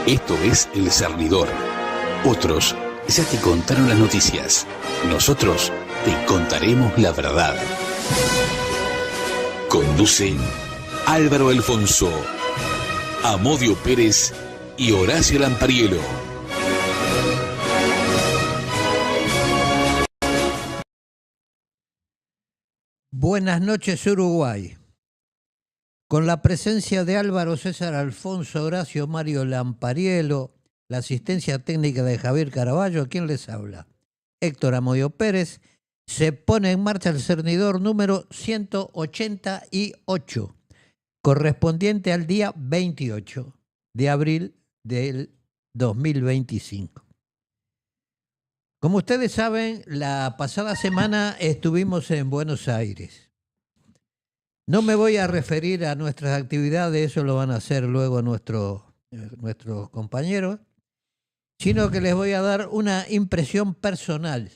Esto es El Cernidor. Otros ya te contaron las noticias. Nosotros te contaremos la verdad. Conducen Álvaro Alfonso, Amodio Pérez y Horacio Lampariello. Buenas noches, Uruguay. Con la presencia de Álvaro César Alfonso, Horacio Mario Lampariello, la asistencia técnica de Javier Caraballo, ¿quién les habla? Héctor Amodio Pérez. Se pone en marcha el cernidor número 188, correspondiente al día 28 de abril del 2025. Como ustedes saben, la pasada semana estuvimos en Buenos Aires. No me voy a referir a nuestras actividades, eso lo van a hacer luego nuestros compañeros, sino que les voy a dar una impresión personal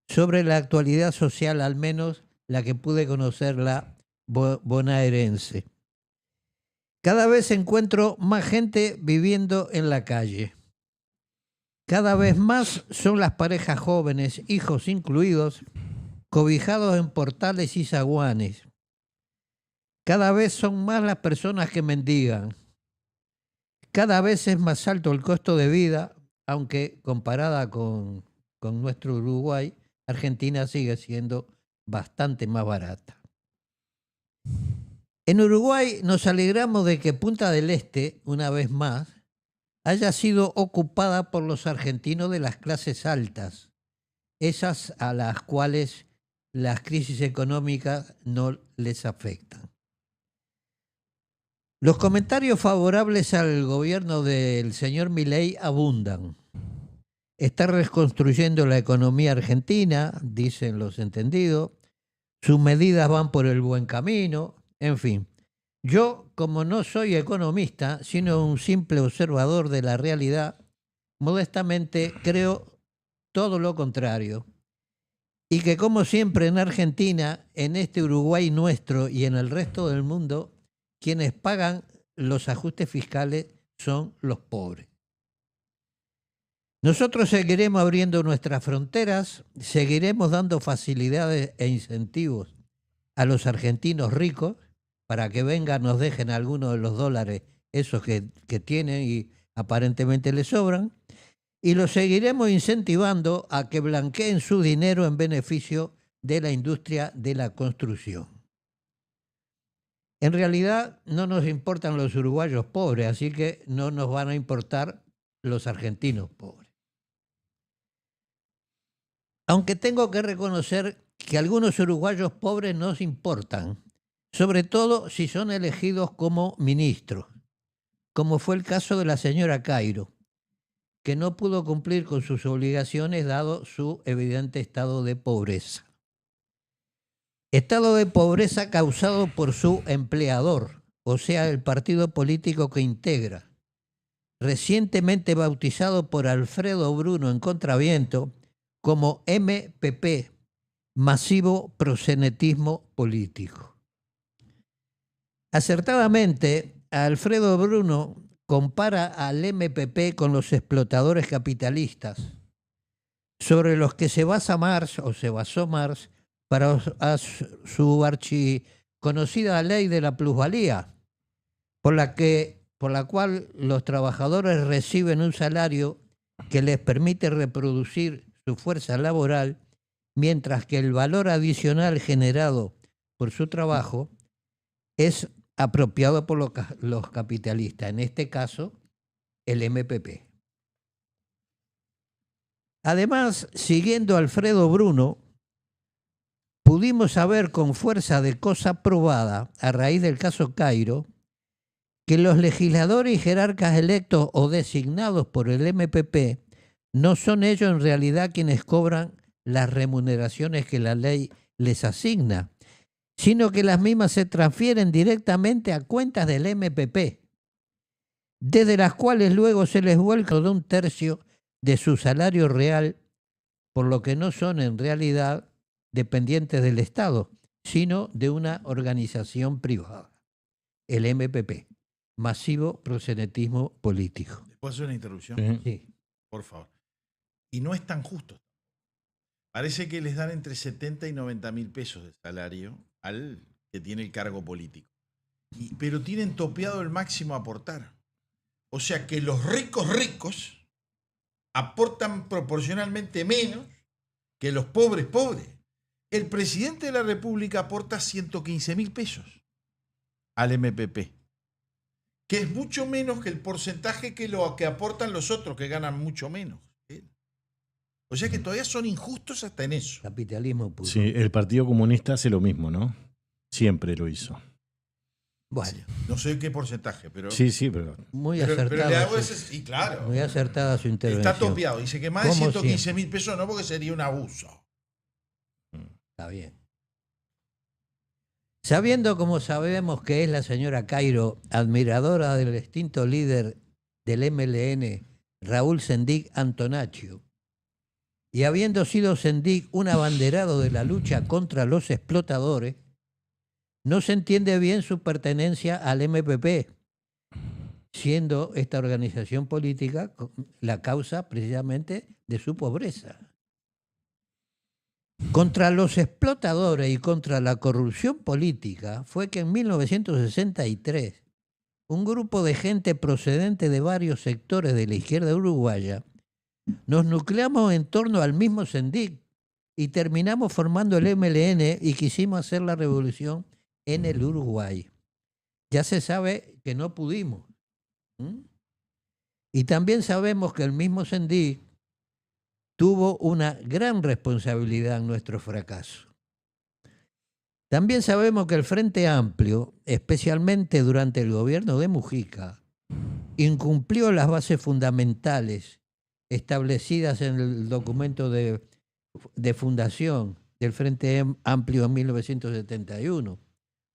sobre la actualidad social, al menos la que pude conocer, la bonaerense. Cada vez encuentro más gente viviendo en la calle. Cada vez más son las parejas jóvenes, hijos incluidos, cobijados en portales y zaguanes. Cada vez son más las personas que mendigan. Cada vez es más alto el costo de vida, aunque comparada con nuestro Uruguay, Argentina sigue siendo bastante más barata. En Uruguay nos alegramos de que Punta del Este, una vez más, haya sido ocupada por los argentinos de las clases altas, esas a las cuales las crisis económicas no les afectan. Los comentarios favorables al gobierno del señor Milei abundan. Está reconstruyendo la economía argentina, dicen los entendidos. Sus medidas van por el buen camino, en fin. Yo, como no soy economista, sino un simple observador de la realidad, modestamente creo todo lo contrario. Y que como siempre en Argentina, en este Uruguay nuestro y en el resto del mundo, quienes pagan los ajustes fiscales son los pobres. Nosotros seguiremos abriendo nuestras fronteras, seguiremos dando facilidades e incentivos a los argentinos ricos para que vengan, nos dejen algunos de los dólares, esos que tienen y aparentemente les sobran, y los seguiremos incentivando a que blanqueen su dinero en beneficio de la industria de la construcción. En realidad no nos importan los uruguayos pobres, así que no nos van a importar los argentinos pobres. Aunque tengo que reconocer que algunos uruguayos pobres nos importan, sobre todo si son elegidos como ministros, como fue el caso de la señora Cairo, que no pudo cumplir con sus obligaciones dado su evidente estado de pobreza. Estado de pobreza causado por su empleador, o sea, el partido político que integra, recientemente bautizado por Alfredo Bruno en Contraviento como MPP, Masivo Proxenetismo Político. Acertadamente, Alfredo Bruno compara al MPP con los explotadores capitalistas, sobre los que se basó Marx para su archiconocida ley de la plusvalía, por la cual los trabajadores reciben un salario que les permite reproducir su fuerza laboral, mientras que el valor adicional generado por su trabajo es apropiado por los capitalistas, en este caso el MPP. Además, siguiendo a Alfredo Bruno, pudimos saber con fuerza de cosa probada, a raíz del caso Cairo, que los legisladores y jerarcas electos o designados por el MPP no son ellos en realidad quienes cobran las remuneraciones que la ley les asigna, sino que las mismas se transfieren directamente a cuentas del MPP, desde las cuales luego se les vuelca de 1/3 de su salario real, por lo que no son en realidad dependientes del Estado, sino de una organización privada, el MPP, Masivo Proxenetismo Político. ¿Puedo hacer una interrupción? Sí. Sí. Por favor. Y no es tan justo. Parece que les dan entre 70 y 90 mil pesos de salario al que tiene el cargo político. Pero tienen topeado el máximo a aportar. O sea que los ricos aportan proporcionalmente menos que los pobres. El presidente de la República aporta 115 mil pesos al MPP, que es mucho menos que el porcentaje que aportan los otros, que ganan mucho menos. O sea que todavía son injustos hasta en eso. Capitalismo puro. Sí, el Partido Comunista hace lo mismo, ¿no? Siempre lo hizo. Bueno, No sé qué porcentaje, pero... Sí, pero muy pero acertada. le hago y claro, Muy acertada su intervención. está topeado. Dice que más de Como 115 mil pesos no, porque sería un abuso. Está bien. Sabiendo como sabemos que es la señora Cairo, admiradora del extinto líder del MLN, Raúl Sendic Antonaccio, y habiendo sido Sendic un abanderado de la lucha contra los explotadores, no se entiende bien su pertenencia al MPP, siendo esta organización política la causa precisamente de su pobreza. Contra los explotadores y contra la corrupción política fue que en 1963 un grupo de gente procedente de varios sectores de la izquierda uruguaya nos nucleamos en torno al mismo Sendic y terminamos formando el MLN y quisimos hacer la revolución en el Uruguay. Ya se sabe que no pudimos. Y también sabemos que el mismo Sendic tuvo una gran responsabilidad en nuestro fracaso. También sabemos que el Frente Amplio, especialmente durante el gobierno de Mujica, incumplió las bases fundamentales establecidas en el documento de fundación del Frente Amplio en 1971,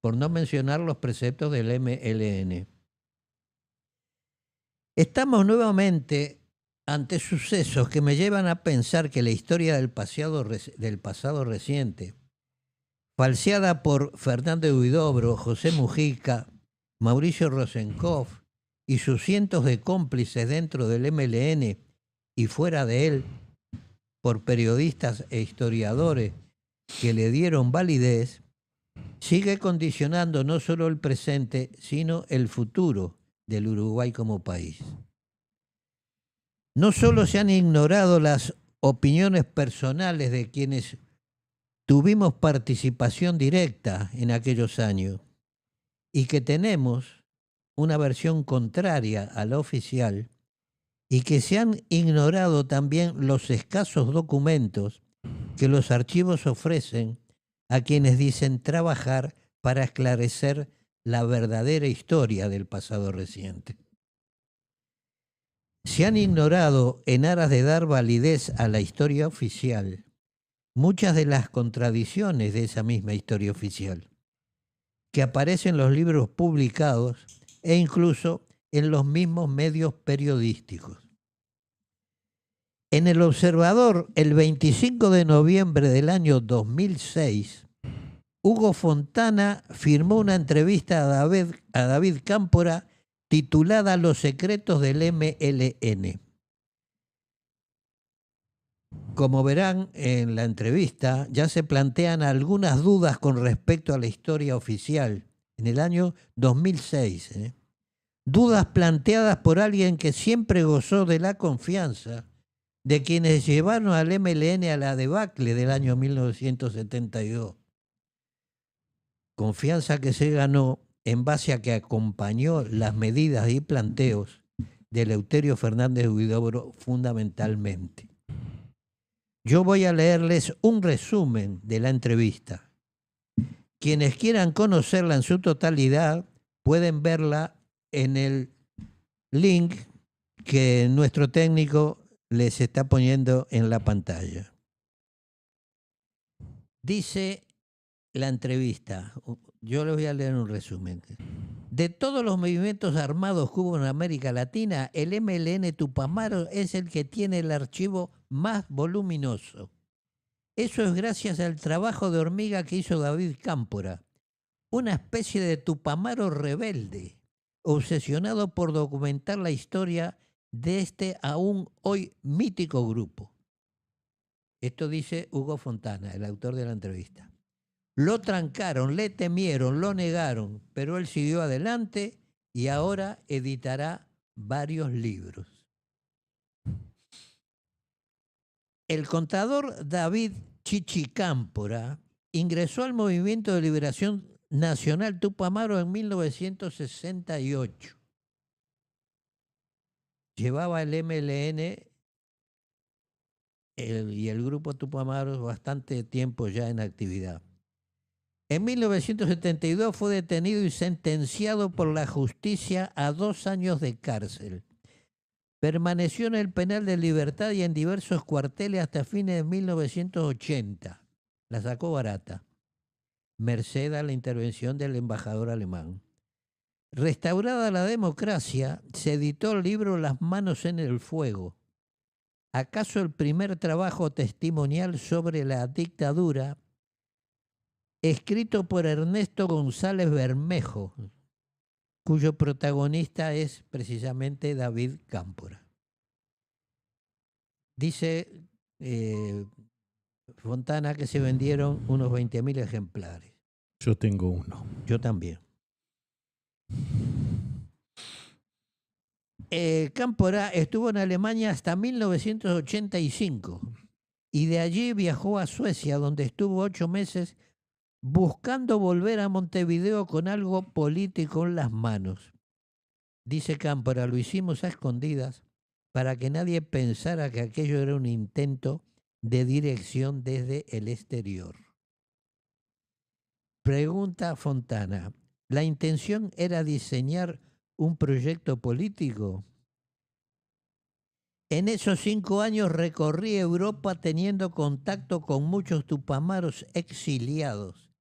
por no mencionar los preceptos del MLN. Estamos nuevamente ante sucesos que me llevan a pensar que la historia del pasado reciente, falseada por Fernández Huidobro, José Mujica, Mauricio Rosenkopf y sus cientos de cómplices dentro del MLN y fuera de él, por periodistas e historiadores que le dieron validez, sigue condicionando no solo el presente, sino el futuro del Uruguay como país. No solo se han ignorado las opiniones personales de quienes tuvimos participación directa en aquellos años y que tenemos una versión contraria a la oficial, y que se han ignorado también los escasos documentos que los archivos ofrecen a quienes dicen trabajar para esclarecer la verdadera historia del pasado reciente. Se han ignorado, en aras de dar validez a la historia oficial, muchas de las contradicciones de esa misma historia oficial, que aparecen en los libros publicados e incluso en los mismos medios periodísticos. En El Observador, el 25 de noviembre del año 2006, Hugo Fontana firmó una entrevista a David Cámpora titulada Los secretos del MLN. Como verán en la entrevista, ya se plantean algunas dudas con respecto a la historia oficial en el año 2006. Dudas planteadas por alguien que siempre gozó de la confianza de quienes llevaron al MLN a la debacle del año 1972. Confianza que se ganó en base a que acompañó las medidas y planteos de Eleuterio Fernández Huidobro fundamentalmente. Yo voy a leerles un resumen de la entrevista. Quienes quieran conocerla en su totalidad pueden verla en el link que nuestro técnico les está poniendo en la pantalla. Dice la entrevista, yo les voy a leer un resumen. De todos los movimientos armados que hubo en América Latina, el MLN Tupamaro es el que tiene el archivo más voluminoso. Eso es gracias al trabajo de hormiga que hizo David Cámpora, una especie de Tupamaro rebelde, obsesionado por documentar la historia de este aún hoy mítico grupo. Esto dice Hugo Fontana, el autor de la entrevista. Lo trancaron, le temieron, lo negaron, pero él siguió adelante y ahora editará varios libros. El contador David Chichi Cámpora ingresó al Movimiento de Liberación Nacional Tupamaro en 1968. Llevaba el MLN y el grupo Tupamaro bastante tiempo ya en actividad. En 1972 fue detenido y sentenciado por la justicia a 2 años de cárcel. Permaneció en el penal de Libertad y en diversos cuarteles hasta fines de 1980. La sacó barata, merced a la intervención del embajador alemán. Restaurada la democracia, se editó el libro Las manos en el fuego. ¿Acaso el primer trabajo testimonial sobre la dictadura, escrito por Ernesto González Bermejo, cuyo protagonista es precisamente David Cámpora? Dice Fontana que se vendieron unos 20.000 ejemplares. Yo tengo uno. Yo también. Cámpora estuvo en Alemania hasta 1985 y de allí viajó a Suecia, donde estuvo 8 meses buscando volver a Montevideo con algo político en las manos. Dice Cámpora, lo hicimos a escondidas para que nadie pensara que aquello era un intento de dirección desde el exterior. Pregunta Fontana, ¿la intención era diseñar un proyecto político? En esos 5 años recorrí Europa teniendo contacto con muchos tupamaros exiliados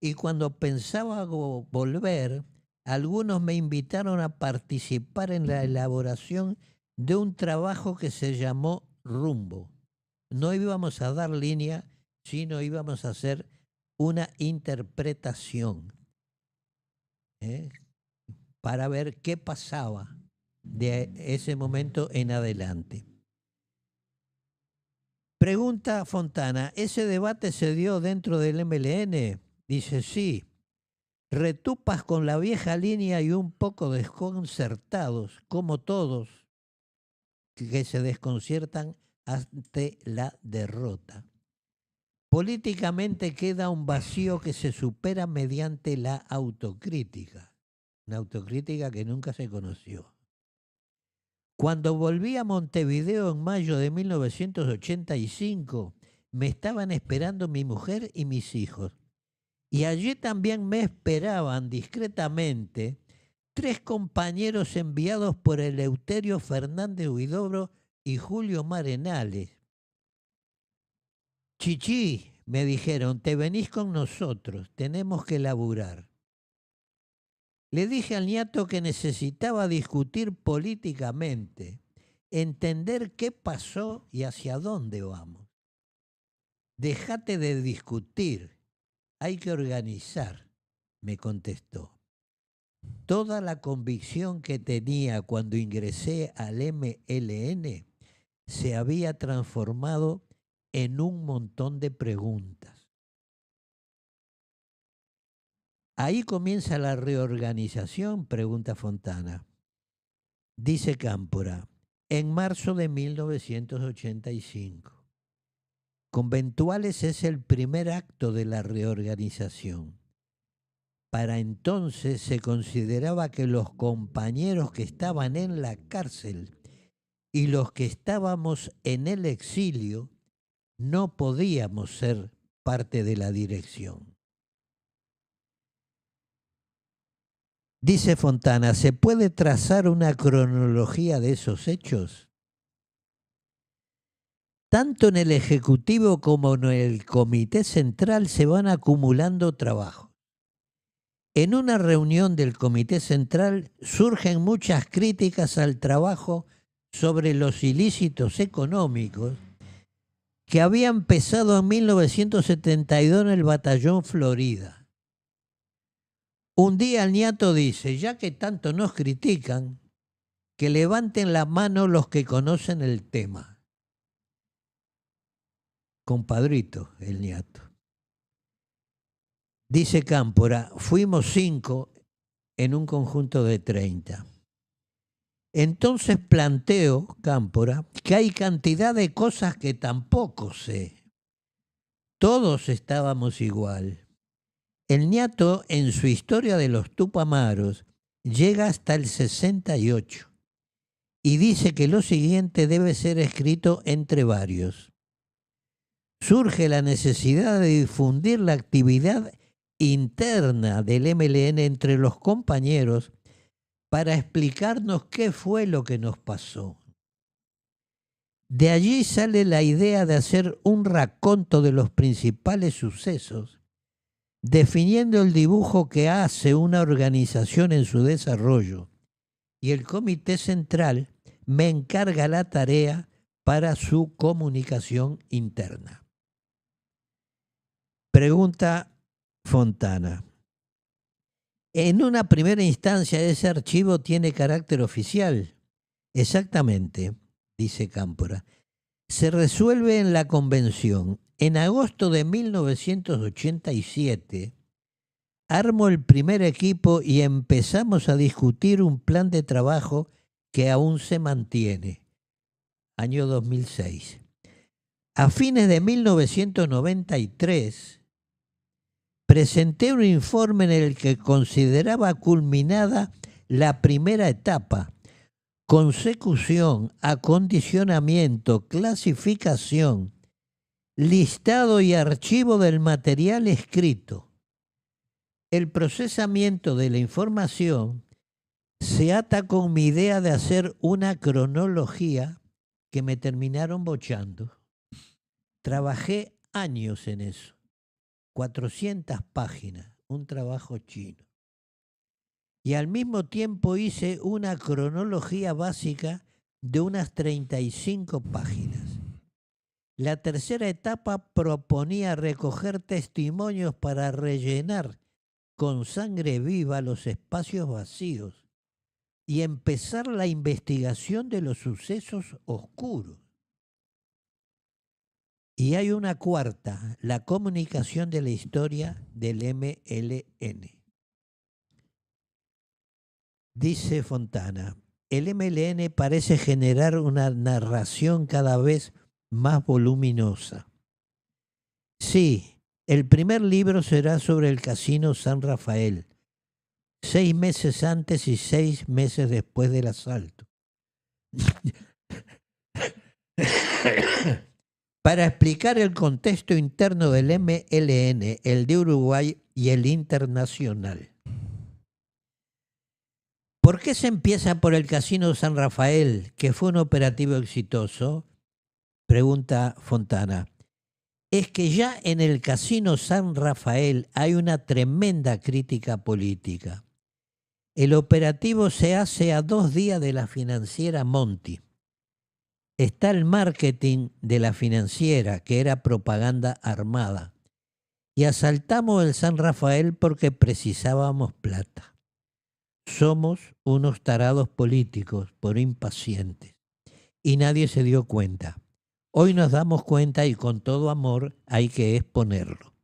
y cuando pensaba volver, algunos me invitaron a participar en la elaboración de un trabajo que se llamó Rumbo. No íbamos a dar línea, sino íbamos a hacer una interpretación para ver qué pasaba de ese momento en adelante. Pregunta Fontana, ¿ese debate se dio dentro del MLN? Dice, sí. Retupas con la vieja línea y un poco desconcertados, como todos, que se desconciertan ante la derrota. Políticamente queda un vacío que se supera mediante la autocrítica. Una autocrítica que nunca se conoció. Cuando volví a Montevideo en mayo de 1985, me estaban esperando mi mujer y mis hijos. Y allí también me esperaban discretamente 3 compañeros enviados por Eleuterio Fernández Huidobro y Julio Marenales. Chichi, me dijeron, te venís con nosotros, tenemos que laburar. Le dije al niato que necesitaba discutir políticamente, entender qué pasó y hacia dónde vamos. Déjate de discutir, hay que organizar, me contestó. Toda la convicción que tenía cuando ingresé al MLN se había transformado en un montón de preguntas. ¿Ahí comienza la reorganización?, pregunta Fontana. Dice Cámpora, en marzo de 1985. Conventuales es el primer acto de la reorganización. Para entonces se consideraba que los compañeros que estaban en la cárcel y los que estábamos en el exilio no podíamos ser parte de la dirección. Dice Fontana, ¿se puede trazar una cronología de esos hechos? Tanto en el Ejecutivo como en el Comité Central se van acumulando trabajos. En una reunión del Comité Central surgen muchas críticas al trabajo sobre los ilícitos económicos que había empezado en 1972 en el Batallón Florida. Un día el niato dice, ya que tanto nos critican, Que levanten la mano los que conocen el tema. Compadrito, el ñato. Dice Cámpora, fuimos 5 en un conjunto de 30. Entonces planteo, Cámpora, que hay cantidad de cosas que tampoco sé. Todos estábamos igual. El ñato, en su historia de los Tupamaros, llega hasta el 68 y dice que lo siguiente debe ser escrito entre varios. Surge la necesidad de difundir la actividad interna del MLN entre los compañeros para explicarnos qué fue lo que nos pasó. De allí sale la idea de hacer un raconto de los principales sucesos, definiendo el dibujo que hace una organización en su desarrollo, y el Comité Central me encarga la tarea para su comunicación interna. Pregunta Fontana. En una primera instancia, ese archivo tiene carácter oficial. Exactamente, dice Cámpora. Se resuelve en la convención. En agosto de 1987, armo el primer equipo y empezamos a discutir un plan de trabajo que aún se mantiene. Año 2006. A fines de 1993, presenté un informe en el que consideraba culminada la primera etapa: consecución, acondicionamiento, clasificación, listado y archivo del material escrito. El procesamiento de la información se ata con mi idea de hacer una cronología que me terminaron bochando. Trabajé años en eso. 400 páginas, un trabajo chino. Y al mismo tiempo hice una cronología básica de unas 35 páginas. La tercera etapa proponía recoger testimonios para rellenar con sangre viva los espacios vacíos y empezar la investigación de los sucesos oscuros. Y hay una cuarta, la comunicación de la historia del MLN. Dice Fontana, el MLN parece generar una narración cada vez más voluminosa. Sí, el primer libro será sobre el Casino San Rafael, 6 meses antes y 6 meses después del asalto. Para explicar el contexto interno del MLN, el de Uruguay y el internacional. ¿Por qué se empieza por el Casino San Rafael, que fue un operativo exitoso? Pregunta Fontana. Es que ya en el Casino San Rafael hay una tremenda crítica política. El operativo se hace a 2 días de la financiera Monti. Está el marketing de la financiera, que era propaganda armada. Y asaltamos el San Rafael porque precisábamos plata. Somos unos tarados políticos por impacientes. Y nadie se dio cuenta. Hoy nos damos cuenta y con todo amor hay que exponerlo.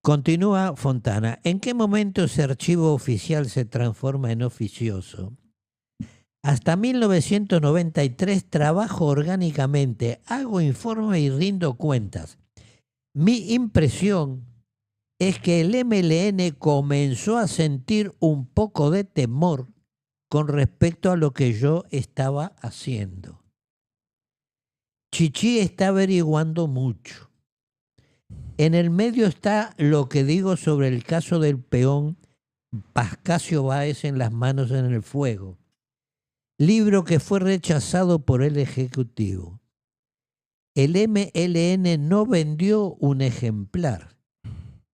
Continúa Fontana. ¿En qué momento ese archivo oficial se transforma en oficioso? Hasta 1993 trabajo orgánicamente, hago informes y rindo cuentas. Mi impresión es que el MLN comenzó a sentir un poco de temor con respecto a lo que yo estaba haciendo. Chichi está averiguando mucho. En el medio está lo que digo sobre el caso del peón Pascasio Báez en Las manos en el fuego. Libro que fue rechazado por el Ejecutivo. El MLN no vendió un ejemplar,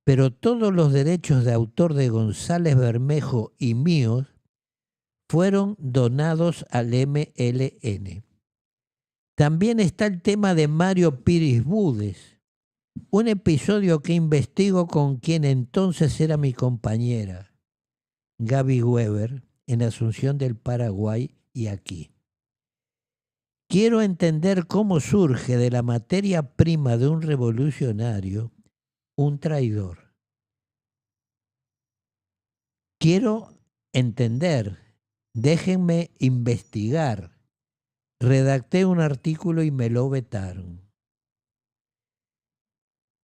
pero todos los derechos de autor de González Bermejo y míos fueron donados al MLN. También está el tema de Mario Piris Budes, un episodio que investigo con quien entonces era mi compañera, Gaby Weber, en Asunción del Paraguay y aquí. Quiero entender cómo surge de la materia prima de un revolucionario un traidor. Quiero entender, déjenme investigar. Redacté un artículo y me lo vetaron.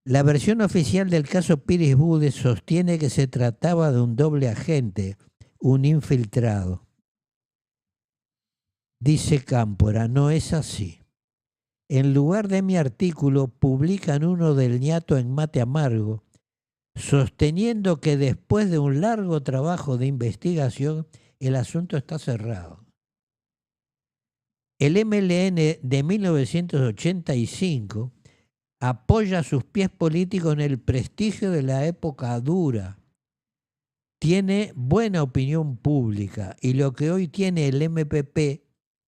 La versión oficial del caso Pires Budes sostiene que se trataba de un doble agente, un infiltrado. Dice Cámpora, no es así. En lugar de mi artículo, publican uno del ñato en Mate Amargo, sosteniendo que después de un largo trabajo de investigación, el asunto está cerrado. El MLN de 1985 apoya sus pies políticos en el prestigio de la época dura. Tiene buena opinión pública y lo que hoy tiene el MPP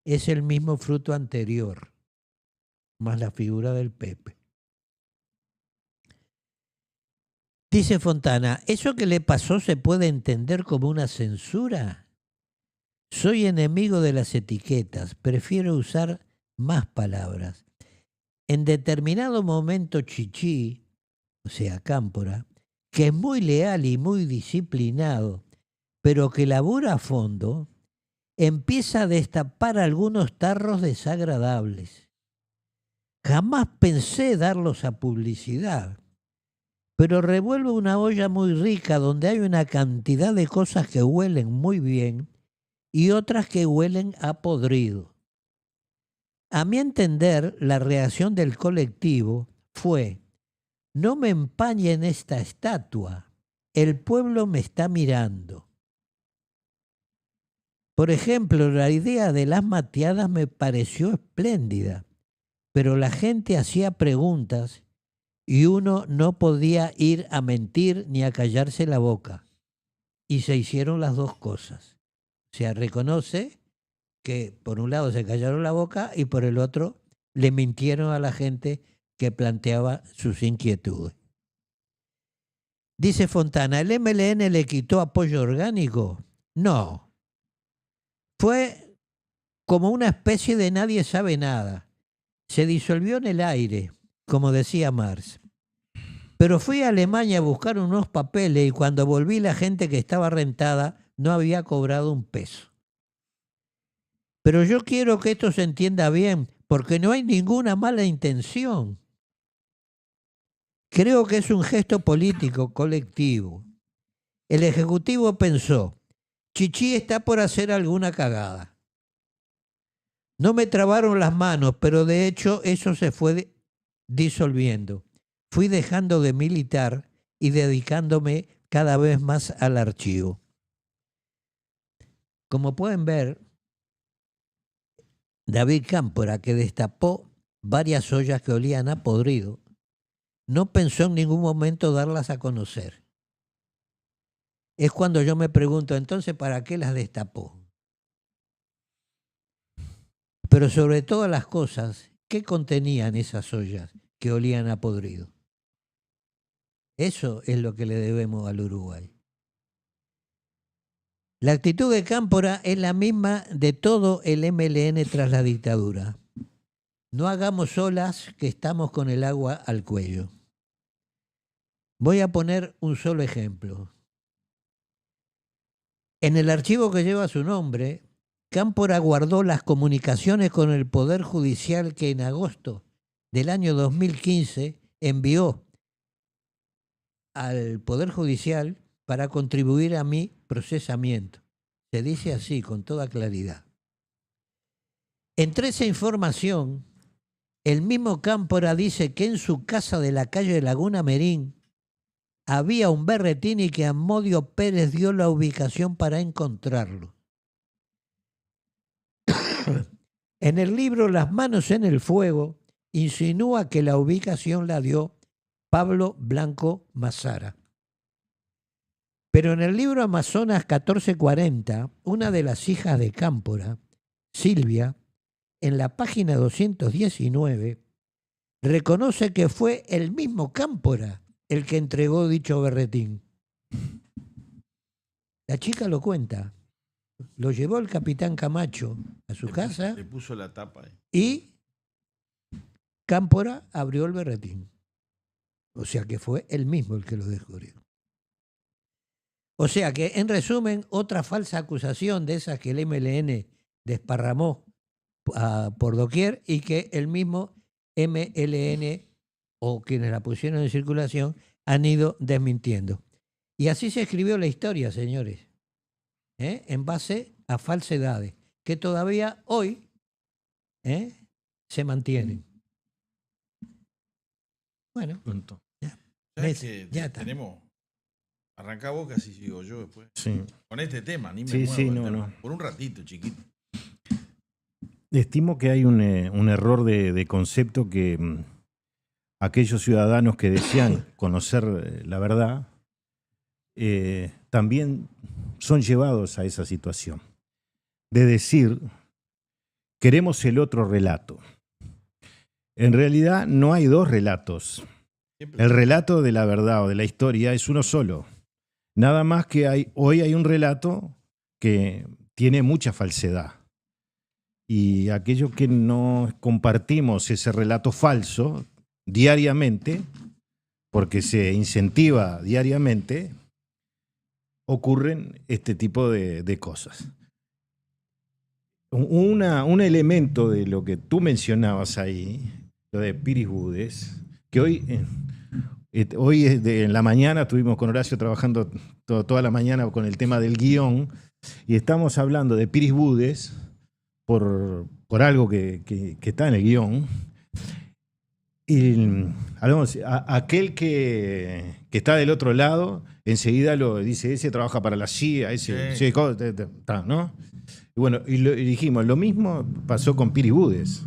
es el mismo fruto anterior, más la figura del Pepe. Dice Fontana, ¿eso que le pasó se puede entender como una censura? Soy enemigo de las etiquetas, prefiero usar más palabras. En determinado momento Chichi, o sea, Cámpora, que es muy leal y muy disciplinado, pero que labura a fondo, empieza a destapar algunos tarros desagradables. Jamás pensé darlos a publicidad, pero revuelve una olla muy rica donde hay una cantidad de cosas que huelen muy bien y otras que huelen a podrido. A mi entender, la reacción del colectivo fue: no me empañen esta estatua, el pueblo me está mirando. Por ejemplo, la idea de las mateadas me pareció espléndida, pero la gente hacía preguntas y uno no podía ir a mentir ni a callarse la boca. Y se hicieron las dos cosas. O sea, reconoce que por un lado se callaron la boca y por el otro le mintieron a la gente que planteaba sus inquietudes. Dice Fontana, ¿el MLN le quitó apoyo orgánico? No. Fue como una especie de nadie sabe nada. Se disolvió en el aire, como decía Marx. Pero fui a Alemania a buscar unos papeles y cuando volví la gente que estaba rentada no había cobrado un peso. Pero yo quiero que esto se entienda bien, porque no hay ninguna mala intención. Creo que es un gesto político colectivo. El Ejecutivo pensó, Chichi está por hacer alguna cagada. No me trabaron las manos, pero de hecho eso se fue disolviendo. Fui dejando de militar y dedicándome cada vez más al archivo. Como pueden ver, David Cámpora, que destapó varias ollas que olían a podrido, no pensó en ningún momento darlas a conocer. Es cuando yo me pregunto, entonces, ¿para qué las destapó? Pero sobre todas las cosas, ¿qué contenían esas ollas que olían a podrido? Eso es lo que le debemos al Uruguay. La actitud de Cámpora es la misma de todo el MLN tras la dictadura. No hagamos olas que estamos con el agua al cuello. Voy a poner un solo ejemplo. En el archivo que lleva su nombre, Cámpora guardó las comunicaciones con el Poder Judicial que en agosto del año 2015 envió al Poder Judicial para contribuir a mi procesamiento. Se dice así, con toda claridad. Entre esa información, el mismo Cámpora dice que en su casa de la calle Laguna Merín había un berretín y que Amodio Pérez dio la ubicación para encontrarlo. En el libro Las manos en el fuego, insinúa que la ubicación la dio Pablo Blanco Mazara. Pero en el libro Amazonas 1440, una de las hijas de Cámpora, Silvia, en la página 219, reconoce que fue el mismo Cámpora el que entregó dicho berretín. La chica lo cuenta. lo llevó el capitán Camacho a su casa Le puso la tapa ahí. y Cámpora abrió el berretín. O sea que fue él mismo el que lo descubrió. O sea que, en resumen, otra falsa acusación de esas que el MLN desparramó por doquier y que el mismo MLN o quienes la pusieron en circulación han ido desmintiendo. Y así se escribió la historia, señores, en base a falsedades que todavía hoy se mantienen. Bueno, Punto. ¿Sabes ves, que ya está. tenemos? Arrancá vos, que así sigo yo después. Sí. Con este tema, ni me Sí, muevo sí, del no, tema. no. Por un ratito, chiquito. Estimo que hay un error de concepto que aquellos ciudadanos que desean conocer la verdad también son llevados a esa situación. De decir, queremos el otro relato. En realidad no hay dos relatos. Siempre El relato de la verdad o de la historia es uno solo. Nada más que hoy hay un relato que tiene mucha falsedad. Y aquellos que no compartimos ese relato falso diariamente, porque se incentiva diariamente, ocurren este tipo de cosas. Un elemento de lo que tú mencionabas ahí, lo de Piris Budes, que hoy en la mañana estuvimos con Horacio trabajando toda la mañana con el tema del guión, y estamos hablando de Piris Budes por algo que está en el guión. Y aquel que está del otro lado, enseguida lo dice, ese trabaja para la CIA, ese, Sí. ¿no? Y bueno, y dijimos, lo mismo pasó con Piris Budes,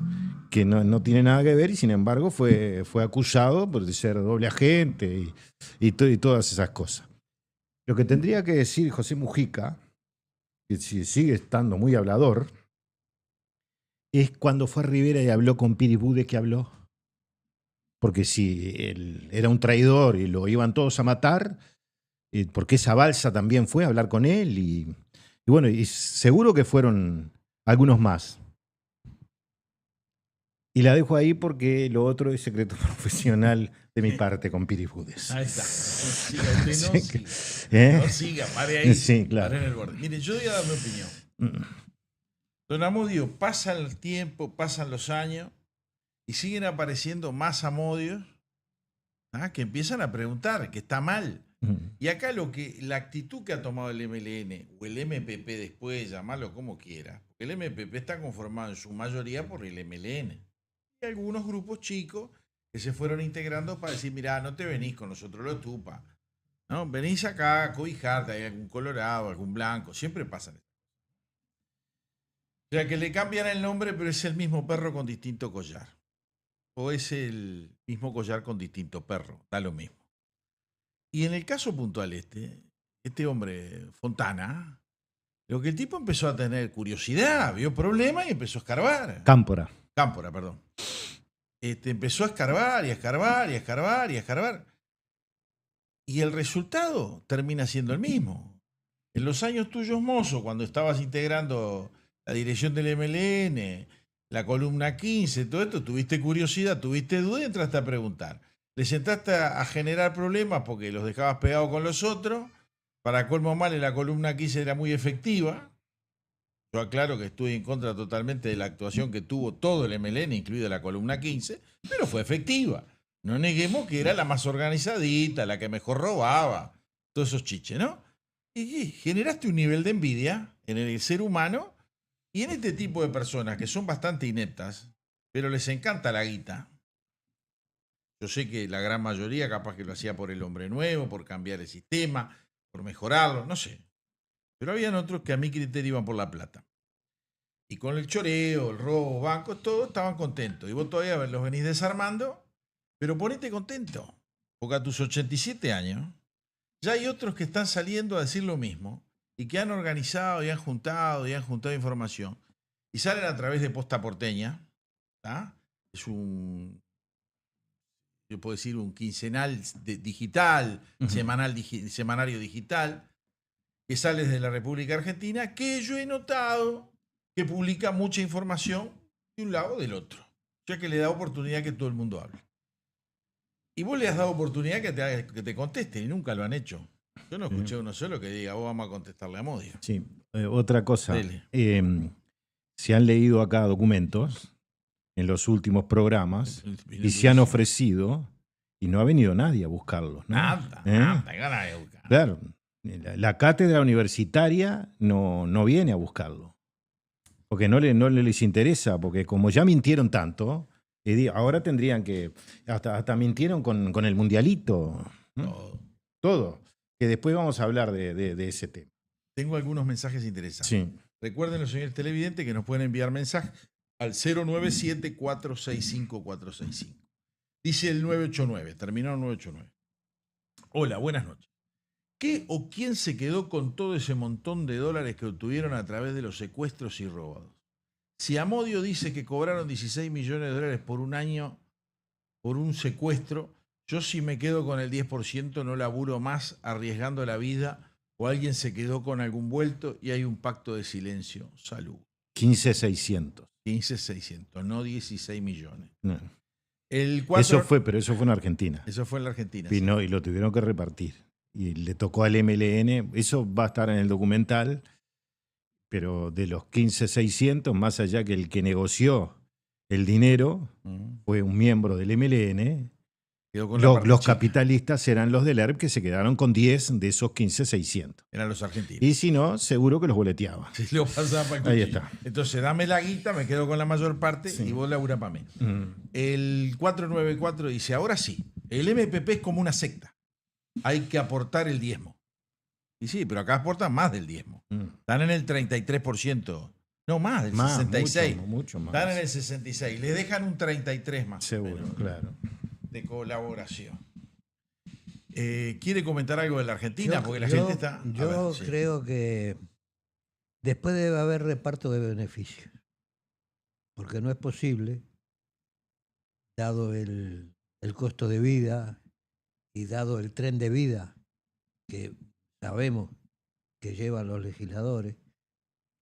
que no tiene nada que ver y sin embargo fue acusado por ser doble agente y todas esas cosas. Lo que tendría que decir José Mujica, que sigue estando muy hablador, es cuando fue a Rivera y habló con Piris Budes, que habló. Porque si él era un traidor y lo iban todos a matar, porque esa balsa también fue a hablar con él y bueno, y seguro que fueron algunos más. Y la dejo ahí porque lo otro es secreto profesional de mi parte con Piris Budes. Ahí está. No siga, usted no Sí, siga. No siga, pare ahí. Sí, claro. Pare en el borde. Mire, yo voy a dar mi opinión. Don Amodio, pasa el tiempo, pasan los años y siguen apareciendo más Amodios que empiezan a preguntar, que está mal. Y acá la actitud que ha tomado el MLN o el MPP después, llamarlo como quiera, porque el MPP está conformado en su mayoría por el MLN. Y algunos grupos chicos que se fueron integrando para decir, mirá, no te venís con nosotros los tupa, ¿no? Venís acá a cobijarte, hay algún colorado, algún blanco, siempre pasan. O sea, que le cambian el nombre, pero es el mismo perro con distinto collar. O es el mismo collar con distinto perro, da lo mismo. Y en el caso puntual este hombre, Fontana, lo que el tipo empezó a tener curiosidad, vio problemas y empezó a escarbar. Cámpora. Cámpora, perdón. Empezó a escarbar y a escarbar y a escarbar y a escarbar. Y el resultado termina siendo el mismo. En los años tuyos, mozo, cuando estabas integrando la dirección del MLN, la columna 15, todo esto, tuviste curiosidad, tuviste duda y entraste a preguntar. Le sentaste a generar problemas porque los dejabas pegados con los otros. Para colmo mal, en la columna 15 era muy efectiva. Yo aclaro que estoy en contra totalmente de la actuación que tuvo todo el MLN, incluida la columna 15, pero fue efectiva. No neguemos que era la más organizadita, la que mejor robaba, todos esos chiches, ¿no? Y generaste un nivel de envidia en el ser humano y en este tipo de personas que son bastante ineptas, pero les encanta la guita. Yo sé que la gran mayoría capaz que lo hacía por el hombre nuevo, por cambiar el sistema, por mejorarlo, no sé. Pero habían otros que a mi criterio iban por la plata. Y con el choreo, el robo, bancos, todos estaban contentos. Y vos todavía los venís desarmando, pero ponete contento. Porque a tus 87 años ya hay otros que están saliendo a decir lo mismo y que han organizado y han juntado información. Y salen a través de Posta Porteña. ¿Tá? Es yo puedo decir un quincenal digital, semanario digital, que sale de la República Argentina, que yo he notado que publica mucha información de un lado o del otro, ya que le da oportunidad que todo el mundo hable. Y vos le has dado oportunidad que te contesten y nunca lo han hecho. Yo no escuché uno solo que diga, vos vamos a contestarle a Modio. Sí, otra cosa. Dele. Se han leído acá documentos en los últimos programas y se han ofrecido y no ha venido nadie a buscarlos, ¿no? Nada, ganas de buscar. Claro, la cátedra universitaria no viene a buscarlo. Porque no les interesa, porque como ya mintieron tanto, ahora tendrían que... Hasta mintieron con el mundialito. ¿No? Todo. Que después vamos a hablar de ese tema. Tengo algunos mensajes interesantes. Sí. Recuerden los señores televidentes que nos pueden enviar mensajes al 097-465-465. Dice el 989, terminó el 989. Hola, buenas noches. ¿Qué o quién se quedó con todo ese montón de dólares que obtuvieron a través de los secuestros y robos? Si Amodio dice que cobraron 16 millones de dólares por un año por un secuestro, yo si me quedo con el 10% no laburo más arriesgando la vida o alguien se quedó con algún vuelto y hay un pacto de silencio. Salud. 15.600. 15.600, no 16 millones. No. El 4... Pero eso fue en Argentina. Eso fue en la Argentina. Y, no, y lo tuvieron que repartir. Y le tocó al MLN, eso va a estar en el documental, pero de los 15.600, más allá que el que negoció el dinero fue un miembro del MLN, los capitalistas eran los del ERP que se quedaron con 10 de esos 15.600. Eran los argentinos. Y si no, seguro que los boleteaba. Sí, lo pasaba para el Ahí cuchillo. está. Entonces, dame la guita, me quedo con la mayor parte y vos laburá para mí. El 494 dice, ahora sí, el MPP es como una secta. Hay que aportar el diezmo. Y sí, pero acá aportan más del diezmo. Están en el 33%. No, más, del 66%. Mucho más. Están en el 66%. Le dejan un 33% más. Seguro, claro. De colaboración. ¿Quiere comentar algo de la Argentina? Porque la gente está... Yo creo que después debe haber reparto de beneficios. Porque no es posible, dado el costo de vida y dado el tren de vida que sabemos que llevan los legisladores,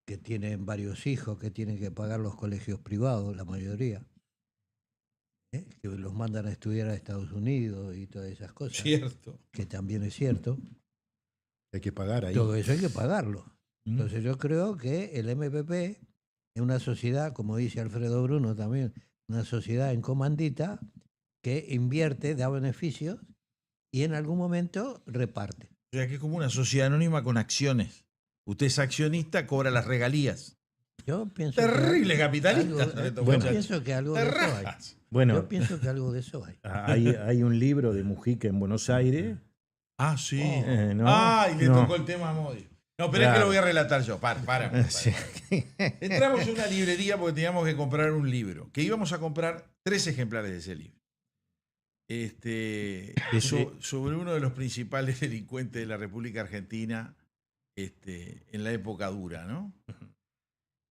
que tienen varios hijos, que tienen que pagar los colegios privados, la mayoría, que los mandan a estudiar a Estados Unidos y todas esas cosas. Cierto. Que también es cierto. Hay que pagar ahí. Todo eso hay que pagarlo. Entonces yo creo que el MPP es una sociedad, como dice Alfredo Bruno también, una sociedad en comandita que invierte, da beneficios y en algún momento reparte. O sea que es como una sociedad anónima con acciones. Usted es accionista, cobra las regalías. Yo pienso terrible capitalista. Yo pienso que algo de eso hay. Bueno, yo pienso que algo de eso hay. Hay un libro de Mujica en Buenos Aires. Ah, sí. Y le tocó el tema a Modi. No, pero es que lo voy a relatar yo. Para. Sí. Entramos en una librería porque teníamos que comprar un libro. Que íbamos a comprar 3 ejemplares de ese libro. Sobre uno de los principales delincuentes de la República Argentina en la época dura, ¿no?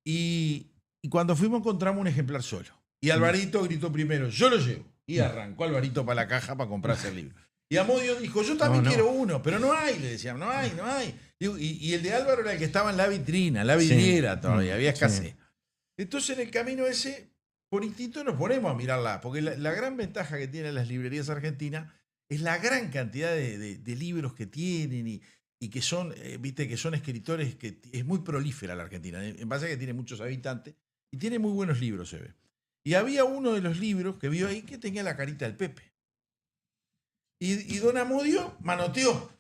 Y cuando fuimos encontramos un ejemplar solo. Y Alvarito gritó primero, yo lo llevo. Y arrancó Alvarito para la caja para comprarse el libro. Y Amodio dijo, yo también quiero uno, pero no hay, le decían, no hay. Y el de Álvaro era el que estaba en la vitrina, la vidriera todavía, había escasez. Entonces en el camino ese, por instinto nos ponemos a mirarla, porque la gran ventaja que tienen las librerías argentinas es la gran cantidad de libros que tienen y que son, viste, que son escritores, que es muy prolífera la Argentina, en base a que tiene muchos habitantes y tiene muy buenos libros, se ve. Y había uno de los libros que vio ahí que tenía la carita del Pepe. Y don Amodio manoteó.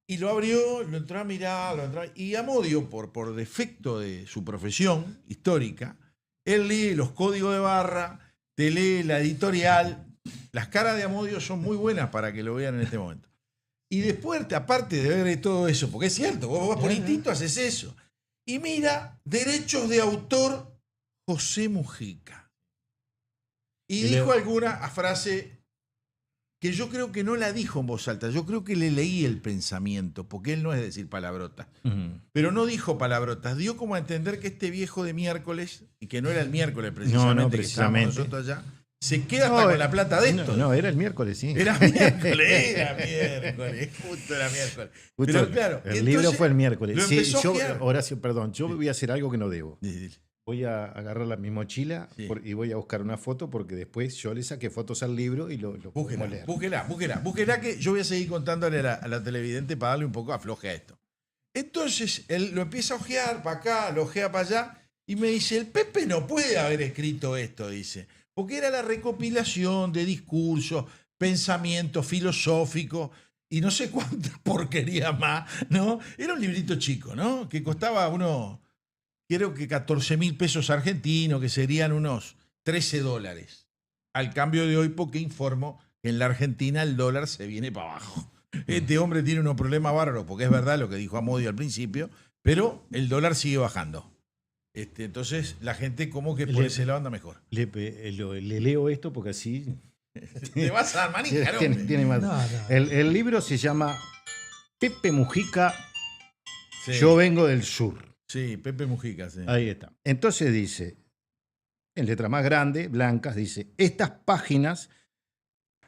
Y lo abrió, lo entró a mirar, y Amodio, por defecto de su profesión histórica, él lee los códigos de barra, te lee la editorial. Las caras de Amodio son muy buenas para que lo vean en este momento. Y después, aparte de ver todo eso, porque es cierto, vos vas por instinto, haces eso. Y mira, derechos de autor José Mujica. Y dijo alguna frase que yo creo que no la dijo en voz alta, yo creo que le leí el pensamiento, porque él no es decir palabrotas. Pero no dijo palabrotas, dio como a entender que este viejo de miércoles, y que no era el miércoles precisamente, que estábamos nosotros allá, Se queda hasta con la plata de esto. No, era el miércoles, sí. Era miércoles, justo era miércoles. Pero claro, el libro fue el miércoles. lo Sí, empezó a yo, ojear. Horacio, perdón, yo voy a hacer algo que no debo. Sí. Voy a agarrar mi mochila Sí. y voy a buscar una foto porque después yo le saqué fotos al libro y lo podemos leer. Búsquela, que yo voy a seguir contándole a la televidente para darle un poco afloje a esto. Entonces, él lo empieza a ojear para acá, lo ojea para allá, y me dice, el Pepe no puede haber escrito esto, dice, porque era la recopilación de discursos, pensamientos filosóficos, y no sé cuánta porquería más, ¿no? Era un librito chico, ¿no? Que costaba creo que 14.000 pesos argentinos, que serían unos $13. Al cambio de hoy, porque informo que en la Argentina el dólar se viene para abajo. Este hombre tiene unos problemas bárbaros, porque es verdad lo que dijo Amodio al principio, pero el dólar sigue bajando. Entonces la gente como que por ese lado anda mejor. Le leo esto porque así Te vas a dar manija, hombre. tiene más. No, no. El libro se llama Pepe Mujica, Sí, Yo vengo del sur. sí, Pepe Mujica, sí. Ahí está. Entonces dice, en letra más grande, blancas, dice, estas páginas,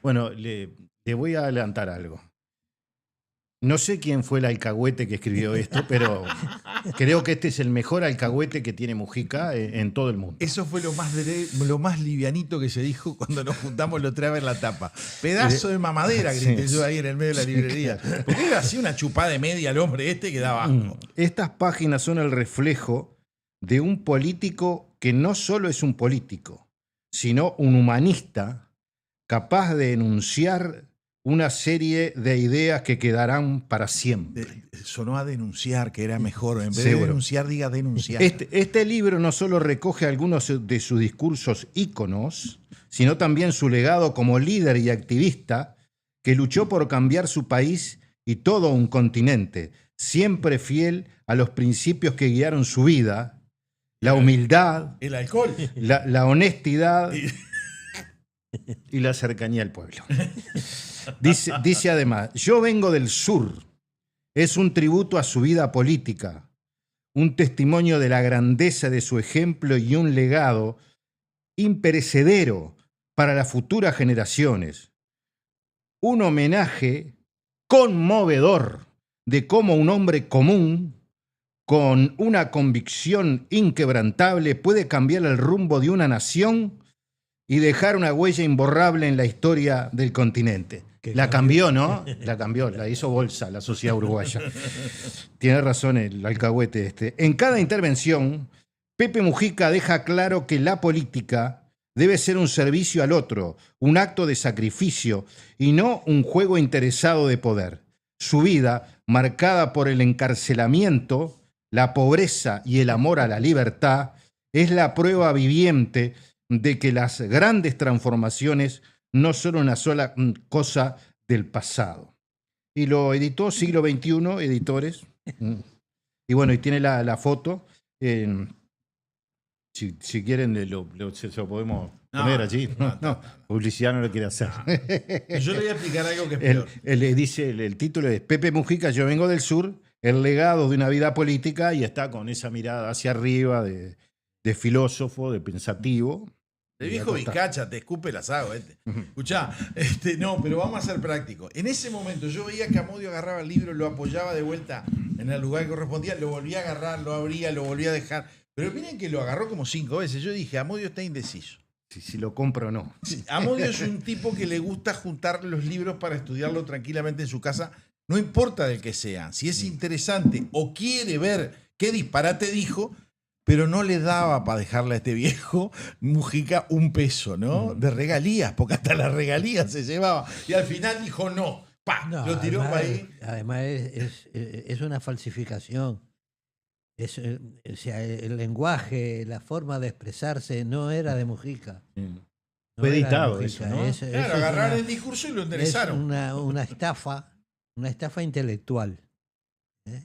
bueno, le voy a adelantar algo. No sé quién fue el alcahuete que escribió esto, pero creo que este es el mejor alcahuete que tiene Mujica en todo el mundo. Eso fue lo más livianito que se dijo cuando nos juntamos la otra vez en la tapa. Pedazo de mamadera, grité Sí. yo ahí en el medio de la librería. Porque era así una chupada de media al hombre que daba asco. Estas páginas son el reflejo de un político que no solo es un político, sino un humanista capaz de enunciar una serie de ideas que quedarán para siempre. Sonó a denunciar, que era mejor. En vez de Seguro. denunciar, diga denunciar. Este libro no solo recoge algunos de sus discursos íconos, sino también su legado como líder y activista que luchó por cambiar su país y todo un continente, siempre fiel a los principios que guiaron su vida, la humildad, El alcohol. la honestidad y la cercanía al pueblo. Dice además, yo vengo del sur, es un tributo a su vida política, un testimonio de la grandeza de su ejemplo y un legado imperecedero para las futuras generaciones. Un homenaje conmovedor de cómo un hombre común, con una convicción inquebrantable, puede cambiar el rumbo de una nación y dejar una huella imborrable en la historia del continente. La cambió, ¿no? La cambió, la hizo bolsa la sociedad uruguaya. Tiene razón el alcahuete este. En cada intervención, Pepe Mujica deja claro que la política debe ser un servicio al otro, un acto de sacrificio y no un juego interesado de poder. Su vida, marcada por el encarcelamiento, la pobreza y el amor a la libertad, es la prueba viviente de que las grandes transformaciones no son una sola cosa del pasado. Y lo editó Siglo XXI, editores. Y bueno, y tiene la foto. Si quieren, se lo podemos poner allí. No, publicidad no lo quiere hacer. Yo le voy a explicar algo que es peor. Dice, el título es Pepe Mujica, yo vengo del sur, el legado de una vida política, y está con esa mirada hacia arriba de filósofo, de pensativo. De viejo Vizcacha, te escupe el asado. Escuchá, no, pero vamos a ser prácticos. En ese momento yo veía que Amodio agarraba el libro, lo apoyaba de vuelta en el lugar que correspondía, lo volvía a agarrar, lo abría, lo volvía a dejar. Pero miren que lo agarró como 5 veces. Yo dije, Amodio está indeciso. Si lo compro o no. Sí, Amodio es un tipo que le gusta juntar los libros para estudiarlo tranquilamente en su casa, no importa del que sea. Si es interesante o quiere ver qué disparate dijo, pero no le daba para dejarle a este viejo Mujica un peso, ¿no? De regalías, porque hasta las regalías se llevaba. Y al final dijo no. ¡Pah! No, Lo tiró además, para ahí. Además es una falsificación. O sea, el lenguaje, la forma de expresarse no era de Mujica. No Fue era de editado Mujica. eso, ¿no? Claro, agarraron el discurso y lo enderezaron. Es una estafa intelectual. ¿eh?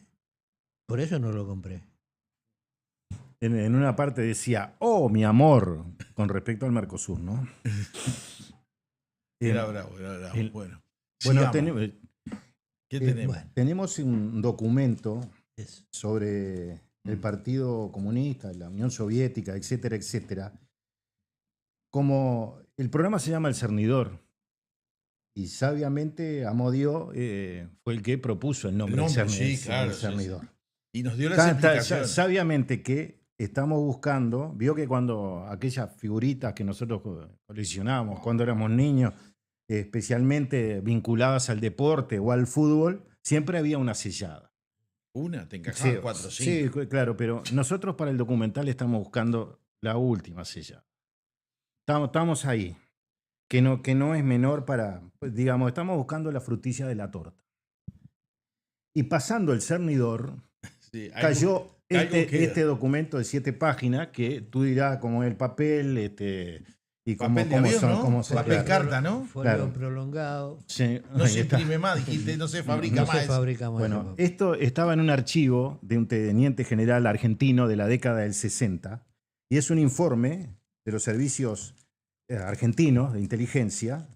Por eso no lo compré. En una parte decía, oh, mi amor, con respecto al Mercosur, ¿no? Era bravo. Bueno, Bueno, sigamos. ¿Qué tenemos? Bueno, tenemos un documento es- sobre el Partido Comunista, la Unión Soviética, etcétera, etcétera, como el programa se llama El Cernidor, y sabiamente Amodio fue el que propuso el nombre, Sí, El claro. Cernidor. Sí. Y nos dio las explicaciones. Sabiamente que estamos buscando, vio que cuando aquellas figuritas que nosotros coleccionábamos cuando éramos niños, especialmente vinculadas al deporte o al fútbol, siempre había una sellada. Una, te encajaban 4 o 5. Sí, claro, pero nosotros para el documental estamos buscando la última sellada. Estamos ahí, que no es menor para, pues, digamos, estamos buscando la frutilla de la torta. Y pasando el Cernidor, Sí, cayó algo queda. este documento de 7 páginas que tú dirás cómo es el papel y cómo, Papel de cómo avión, son. ¿no? Cómo son, Papel claro. carta, ¿no? Folio Claro. prolongado. Sí, No ahí se está. imprime más, dijiste, no se fabrica No más. se fabrica más. Bueno, ese papel. esto estaba en un archivo de un teniente general argentino de la década del 60 y es un informe de los servicios argentinos de inteligencia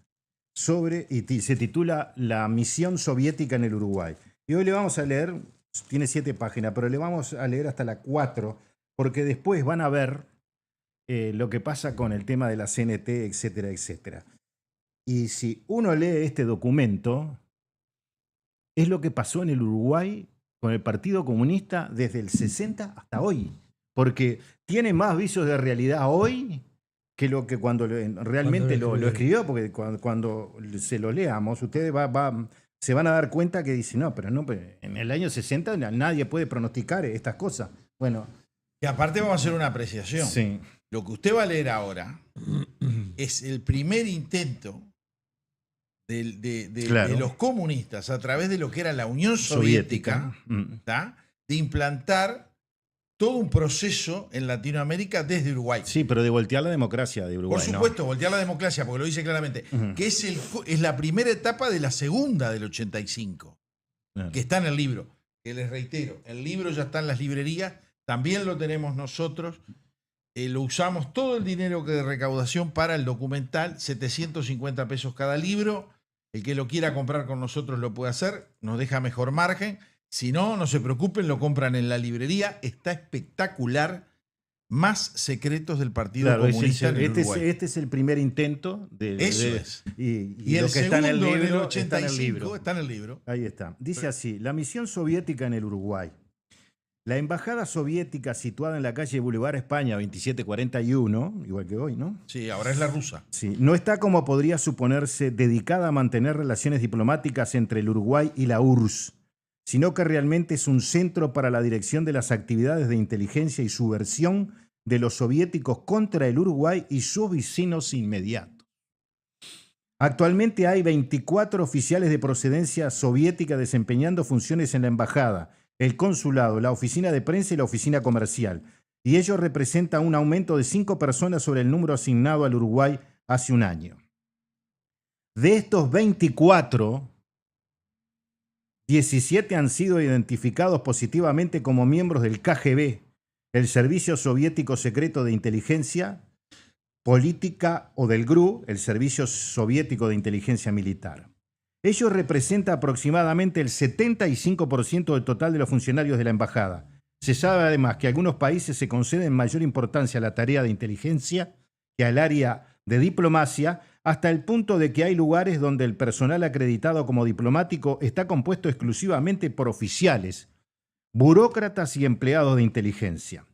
y se titula La misión soviética en el Uruguay. Y hoy le vamos a leer, tiene 7 páginas, pero le vamos a leer hasta la 4, porque después van a ver lo que pasa con el tema de la CNT, etcétera, etcétera. Y si uno lee este documento, es lo que pasó en el Uruguay con el Partido Comunista desde el 60 hasta hoy. Porque tiene más visos de realidad hoy que lo que cuando realmente lo escribió, porque cuando se lo leamos, ustedes se van a dar cuenta que dicen, no, pero en el año 60 nadie puede pronosticar estas cosas. Bueno. Y aparte vamos a hacer una apreciación. Sí. Lo que usted va a leer ahora es el primer intento Claro. de los comunistas a través de lo que era la Unión Soviética, ¿tá? De implantar todo un proceso en Latinoamérica desde Uruguay. Sí, pero de voltear la democracia de Uruguay. Por supuesto, voltear la democracia, porque lo dice claramente, que es la primera etapa de la segunda del 85, Claro. que está en el libro. Que les reitero, el libro ya está en las librerías, también lo tenemos nosotros, lo usamos todo el dinero de recaudación para el documental, 750 pesos cada libro. El que lo quiera comprar con nosotros lo puede hacer, nos deja mejor margen. Si no, no se preocupen, lo compran en la librería. Está espectacular. Más secretos del Partido Comunista en el Uruguay. Este es el primer intento Eso es. Y el lo que está en el segundo, libro, en el está en el 85, libro. está en el libro. Ahí está. Dice así, la misión soviética en el Uruguay. La embajada soviética situada en la calle Boulevard España 2741, igual que hoy, ¿no? Sí, ahora es la rusa. Sí, no está, como podría suponerse, dedicada a mantener relaciones diplomáticas entre el Uruguay y la URSS, sino que realmente es un centro para la dirección de las actividades de inteligencia y subversión de los soviéticos contra el Uruguay y sus vecinos inmediatos. Actualmente hay 24 oficiales de procedencia soviética desempeñando funciones en la embajada, el consulado, la oficina de prensa y la oficina comercial, y ello representa un aumento de 5 personas sobre el número asignado al Uruguay hace un año. De estos 24, 17 han sido identificados positivamente como miembros del KGB, el Servicio Soviético Secreto de Inteligencia Política, o del GRU, el Servicio Soviético de Inteligencia Militar. Ello representa aproximadamente el 75% del total de los funcionarios de la embajada. Se sabe además que algunos países se conceden mayor importancia a la tarea de inteligencia que al área de diplomacia, hasta el punto de que hay lugares donde el personal acreditado como diplomático está compuesto exclusivamente por oficiales, burócratas y empleados de inteligencia.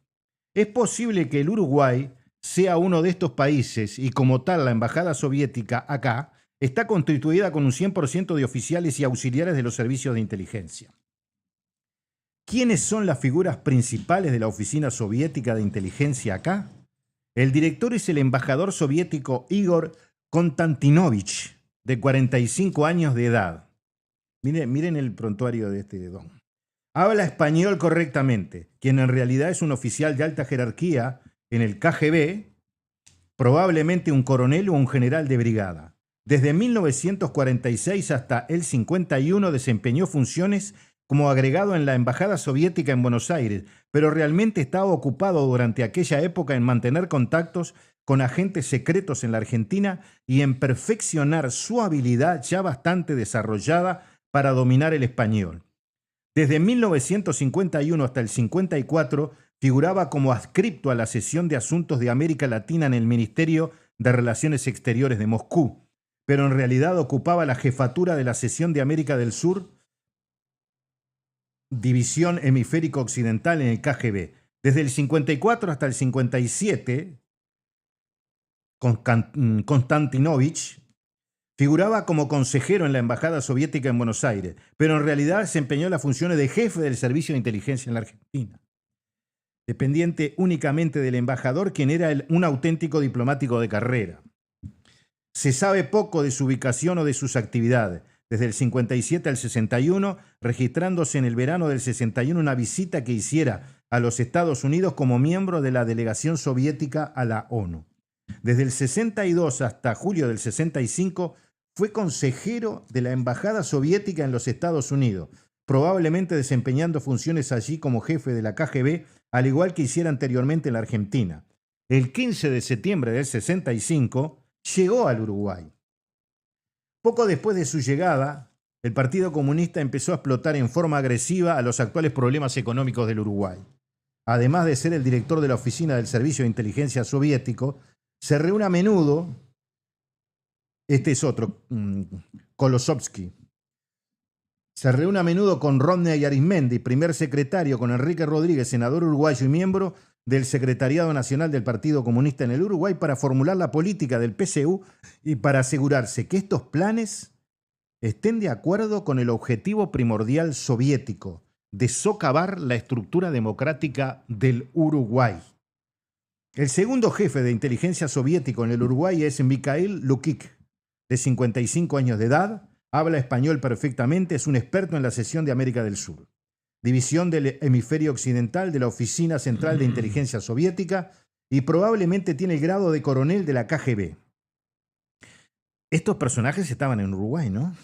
Es posible que el Uruguay sea uno de estos países y, como tal, la embajada soviética acá está constituida con un 100% de oficiales y auxiliares de los servicios de inteligencia. ¿Quiénes son las figuras principales de la oficina soviética de inteligencia acá? El director es el embajador soviético Igor Konstantinovich, de 45 años de edad. Miren el prontuario de este don. Habla español correctamente, quien en realidad es un oficial de alta jerarquía en el KGB, probablemente un coronel o un general de brigada. Desde 1946 hasta el 51 desempeñó funciones como agregado en la Embajada Soviética en Buenos Aires, pero realmente estaba ocupado durante aquella época en mantener contactos con agentes secretos en la Argentina y en perfeccionar su habilidad ya bastante desarrollada para dominar el español. Desde 1951 hasta el 54 figuraba como adscripto a la sección de Asuntos de América Latina en el Ministerio de Relaciones Exteriores de Moscú, pero en realidad ocupaba la jefatura de la sección de América del Sur, División Hemisférico Occidental en el KGB. Desde el 54 hasta el 57, Konstantinovich figuraba como consejero en la Embajada Soviética en Buenos Aires, pero en realidad desempeñó las funciones de jefe del Servicio de Inteligencia en la Argentina, dependiente únicamente del embajador, quien era un auténtico diplomático de carrera. Se sabe poco de su ubicación o de sus actividades. Desde el 57 al 61, registrándose en el verano del 61 una visita que hiciera a los Estados Unidos como miembro de la delegación soviética a la ONU. Desde el 62 hasta julio del 65 fue consejero de la Embajada Soviética en los Estados Unidos, probablemente desempeñando funciones allí como jefe de la KGB, al igual que hiciera anteriormente en la Argentina. El 15 de septiembre del 65 llegó al Uruguay. Poco después de su llegada, el Partido Comunista empezó a explotar en forma agresiva a los actuales problemas económicos del Uruguay. Además de ser el director de la oficina del Servicio de Inteligencia Soviético, se reúne a menudo, este es otro, Kolosovsky, se reúne a menudo con Rodney Arizmendi, primer secretario, con Enrique Rodríguez, senador uruguayo y miembro del Secretariado Nacional del Partido Comunista en el Uruguay, para formular la política del PCU y para asegurarse que estos planes estén de acuerdo con el objetivo primordial soviético de socavar la estructura democrática del Uruguay. El segundo jefe de inteligencia soviético en el Uruguay es Mikhail Lukik, de 55 años de edad, habla español perfectamente, es un experto en la sección de América del Sur, división del hemisferio occidental de la Oficina Central de Inteligencia Soviética, y probablemente tiene el grado de coronel de la KGB. Estos personajes estaban en Uruguay, ¿no?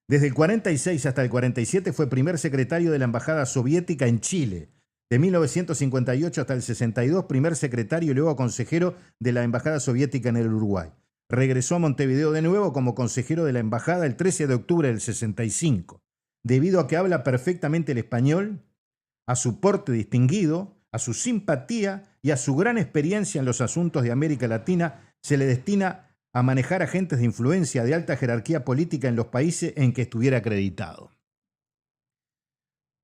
Desde el 46 hasta el 47 fue primer secretario de la Embajada Soviética en Chile. De 1958 hasta el 62, primer secretario y luego consejero de la Embajada Soviética en el Uruguay. Regresó a Montevideo de nuevo como consejero de la Embajada el 13 de octubre del 65. Debido a que habla perfectamente el español, a su porte distinguido, a su simpatía y a su gran experiencia en los asuntos de América Latina, se le destina a manejar agentes de influencia de alta jerarquía política en los países en que estuviera acreditado.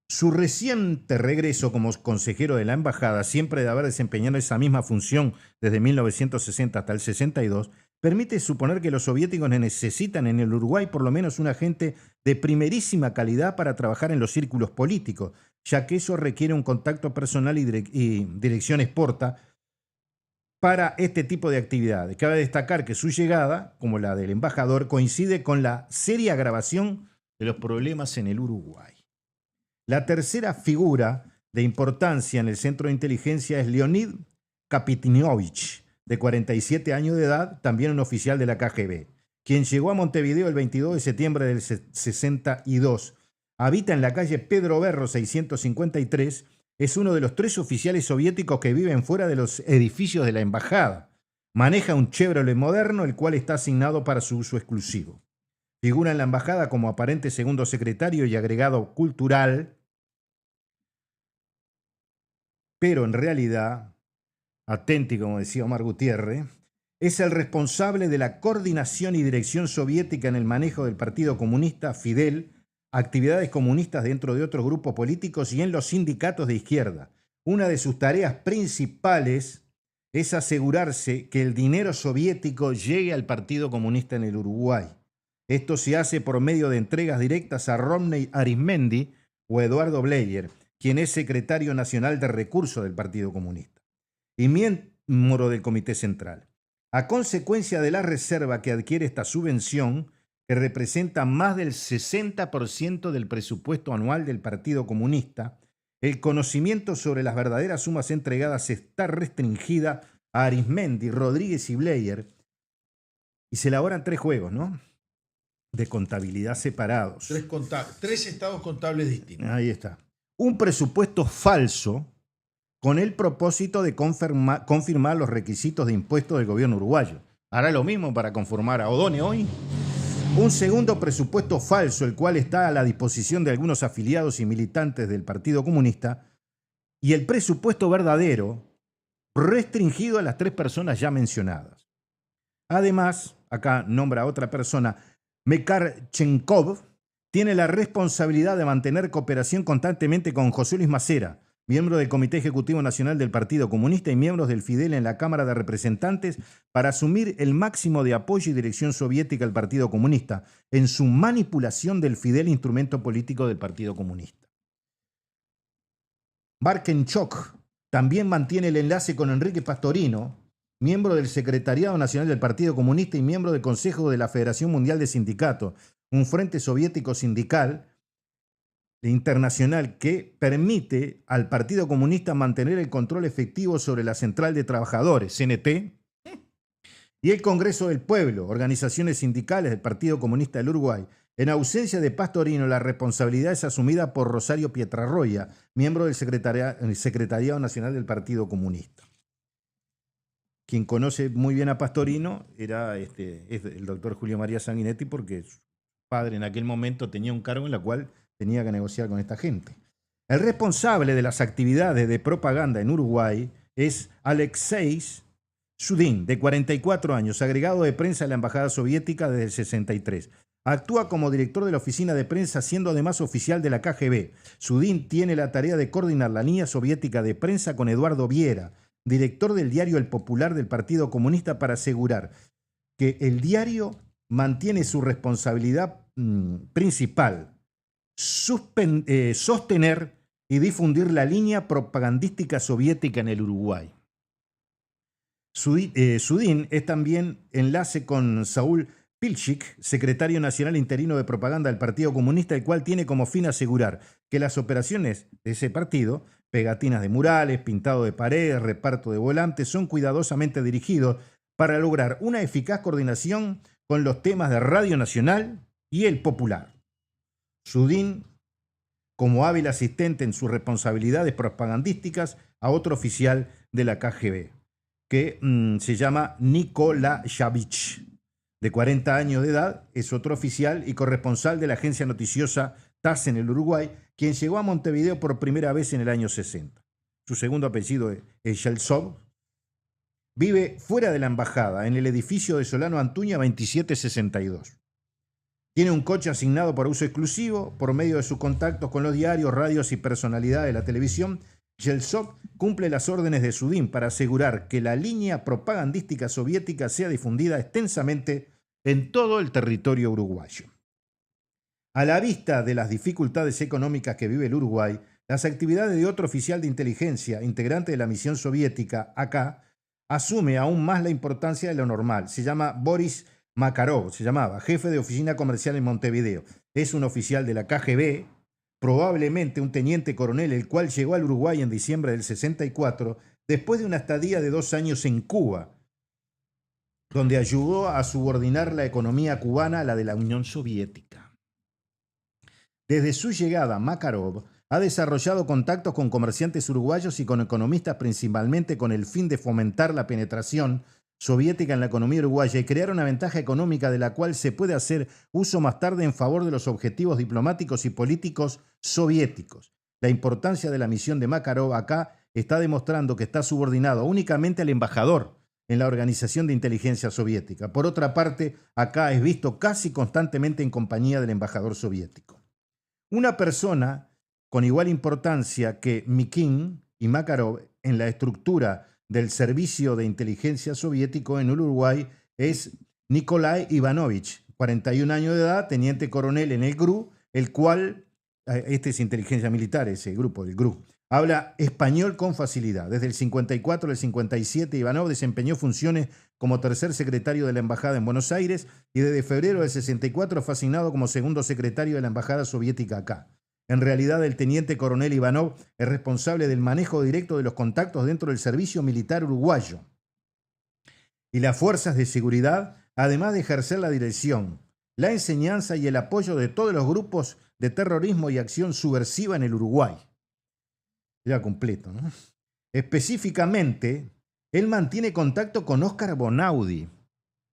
Su reciente regreso como consejero de la embajada, siempre de haber desempeñado esa misma función desde 1960 hasta el 62, permite suponer que los soviéticos necesitan en el Uruguay por lo menos un agente de primerísima calidad para trabajar en los círculos políticos, ya que eso requiere un contacto personal y dirección exporta para este tipo de actividades. Cabe destacar que su llegada, como la del embajador, coincide con la seria agravación de los problemas en el Uruguay. La tercera figura de importancia en el centro de inteligencia es Leonid Kapitinovich, de 47 años de edad, también un oficial de la KGB, quien llegó a Montevideo el 22 de septiembre del 62. Habita en la calle Pedro Berro 653. Es uno de los 3 oficiales soviéticos que viven fuera de los edificios de la embajada. Maneja un Chevrolet moderno, el cual está asignado para su uso exclusivo. Figura en la embajada como aparente segundo secretario y agregado cultural, pero en realidad, atenti como decía Omar Gutiérrez, es el responsable de la coordinación y dirección soviética en el manejo del Partido Comunista, Fidel, actividades comunistas dentro de otros grupos políticos y en los sindicatos de izquierda. Una de sus tareas principales es asegurarse que el dinero soviético llegue al Partido Comunista en el Uruguay. Esto se hace por medio de entregas directas a Rodney Arizmendi o Eduardo Bleyer, quien es secretario nacional de recursos del Partido Comunista y miembro del Comité Central. A consecuencia de la reserva que adquiere esta subvención, que representa más del 60% del presupuesto anual del Partido Comunista, el conocimiento sobre las verdaderas sumas entregadas está restringida a Arizmendi, Rodríguez y Bleyer, y se elaboran 3 juegos, ¿no?, de contabilidad separados. 3 estados contables distintos. Ahí está. Un presupuesto falso con el propósito de confirmar los requisitos de impuestos del gobierno uruguayo. Hará lo mismo para conformar a Odone hoy. Un segundo presupuesto falso, el cual está a la disposición de algunos afiliados y militantes del Partido Comunista. Y el presupuesto verdadero, restringido a las 3 personas ya mencionadas. Además, acá nombra a otra persona, Mekarchenkov, tiene la responsabilidad de mantener cooperación constantemente con José Luis Macera, miembro del Comité Ejecutivo Nacional del Partido Comunista y miembros del Fidel en la Cámara de Representantes, para asumir el máximo de apoyo y dirección soviética al Partido Comunista en su manipulación del Fidel, instrumento político del Partido Comunista. Barkenchok también mantiene el enlace con Enrique Pastorino, miembro del Secretariado Nacional del Partido Comunista y miembro del Consejo de la Federación Mundial de Sindicatos, un frente soviético sindical internacional que permite al Partido Comunista mantener el control efectivo sobre la Central de Trabajadores, CNT, y el Congreso del Pueblo, organizaciones sindicales del Partido Comunista del Uruguay. En ausencia de Pastorino, la responsabilidad es asumida por Rosario Pietrarroya, miembro del Secretariado Nacional del Partido Comunista. Quien conoce muy bien a Pastorino es el doctor Julio María Sanguinetti, porque su padre en aquel momento tenía un cargo en la cual tenía que negociar con esta gente. El responsable de las actividades de propaganda en Uruguay es Alexei Sudin, de 44 años, agregado de prensa de la Embajada Soviética desde el 63. Actúa como director de la oficina de prensa, siendo además oficial de la KGB. Sudin tiene la tarea de coordinar la línea soviética de prensa con Eduardo Viera, director del diario El Popular del Partido Comunista, para asegurar que el diario mantiene su responsabilidad principal: sostener y difundir la línea propagandística soviética en el Uruguay. Sudin es también enlace con Saúl Pilchik, secretario nacional interino de propaganda del Partido Comunista, el cual tiene como fin asegurar que las operaciones de ese partido, pegatinas de murales, pintado de paredes, reparto de volantes, son cuidadosamente dirigidos para lograr una eficaz coordinación con los temas de Radio Nacional y El Popular. Sudin, como hábil asistente en sus responsabilidades propagandísticas, a otro oficial de la KGB, que se llama Nikola Shavich, de 40 años de edad, es otro oficial y corresponsal de la agencia noticiosa TASS en el Uruguay, quien llegó a Montevideo por primera vez en el año 60. Su segundo apellido es Yeltsov. Vive fuera de la embajada, en el edificio de Solano Antuña 2762. Tiene un coche asignado para uso exclusivo. Por medio de sus contactos con los diarios, radios y personalidades de la televisión, Yeltsov cumple las órdenes de Sudin para asegurar que la línea propagandística soviética sea difundida extensamente en todo el territorio uruguayo. A la vista de las dificultades económicas que vive el Uruguay, las actividades de otro oficial de inteligencia, integrante de la misión soviética acá, asume aún más la importancia de lo normal. Se llama Boris Makarov, jefe de oficina comercial en Montevideo. Es un oficial de la KGB, probablemente un teniente coronel, el cual llegó al Uruguay en diciembre del 64, después de una estadía de 2 años en Cuba, donde ayudó a subordinar la economía cubana a la de la Unión Soviética. Desde su llegada, Makarov ha desarrollado contactos con comerciantes uruguayos y con economistas, principalmente con el fin de fomentar la penetración soviética en la economía uruguaya y crear una ventaja económica de la cual se puede hacer uso más tarde en favor de los objetivos diplomáticos y políticos soviéticos. La importancia de la misión de Makarov acá está demostrando que está subordinado únicamente al embajador en la organización de inteligencia soviética. Por otra parte, acá es visto casi constantemente en compañía del embajador soviético. Una persona con igual importancia que Mikin y Makarov en la estructura del servicio de inteligencia soviético en Uruguay es Nikolai Ivanovich, 41 años de edad, teniente coronel en el GRU, el cual, este es inteligencia militar, ese grupo, el GRU, habla español con facilidad. Desde el 54 al 57, Ivanov desempeñó funciones como tercer secretario de la Embajada en Buenos Aires y desde febrero del 64 fue asignado como segundo secretario de la Embajada Soviética acá. En realidad, el teniente coronel Ivanov es responsable del manejo directo de los contactos dentro del servicio militar uruguayo y las fuerzas de seguridad, además de ejercer la dirección, la enseñanza y el apoyo de todos los grupos de terrorismo y acción subversiva en el Uruguay. Ya completo, ¿no? Específicamente, él mantiene contacto con Óscar Bonaudi,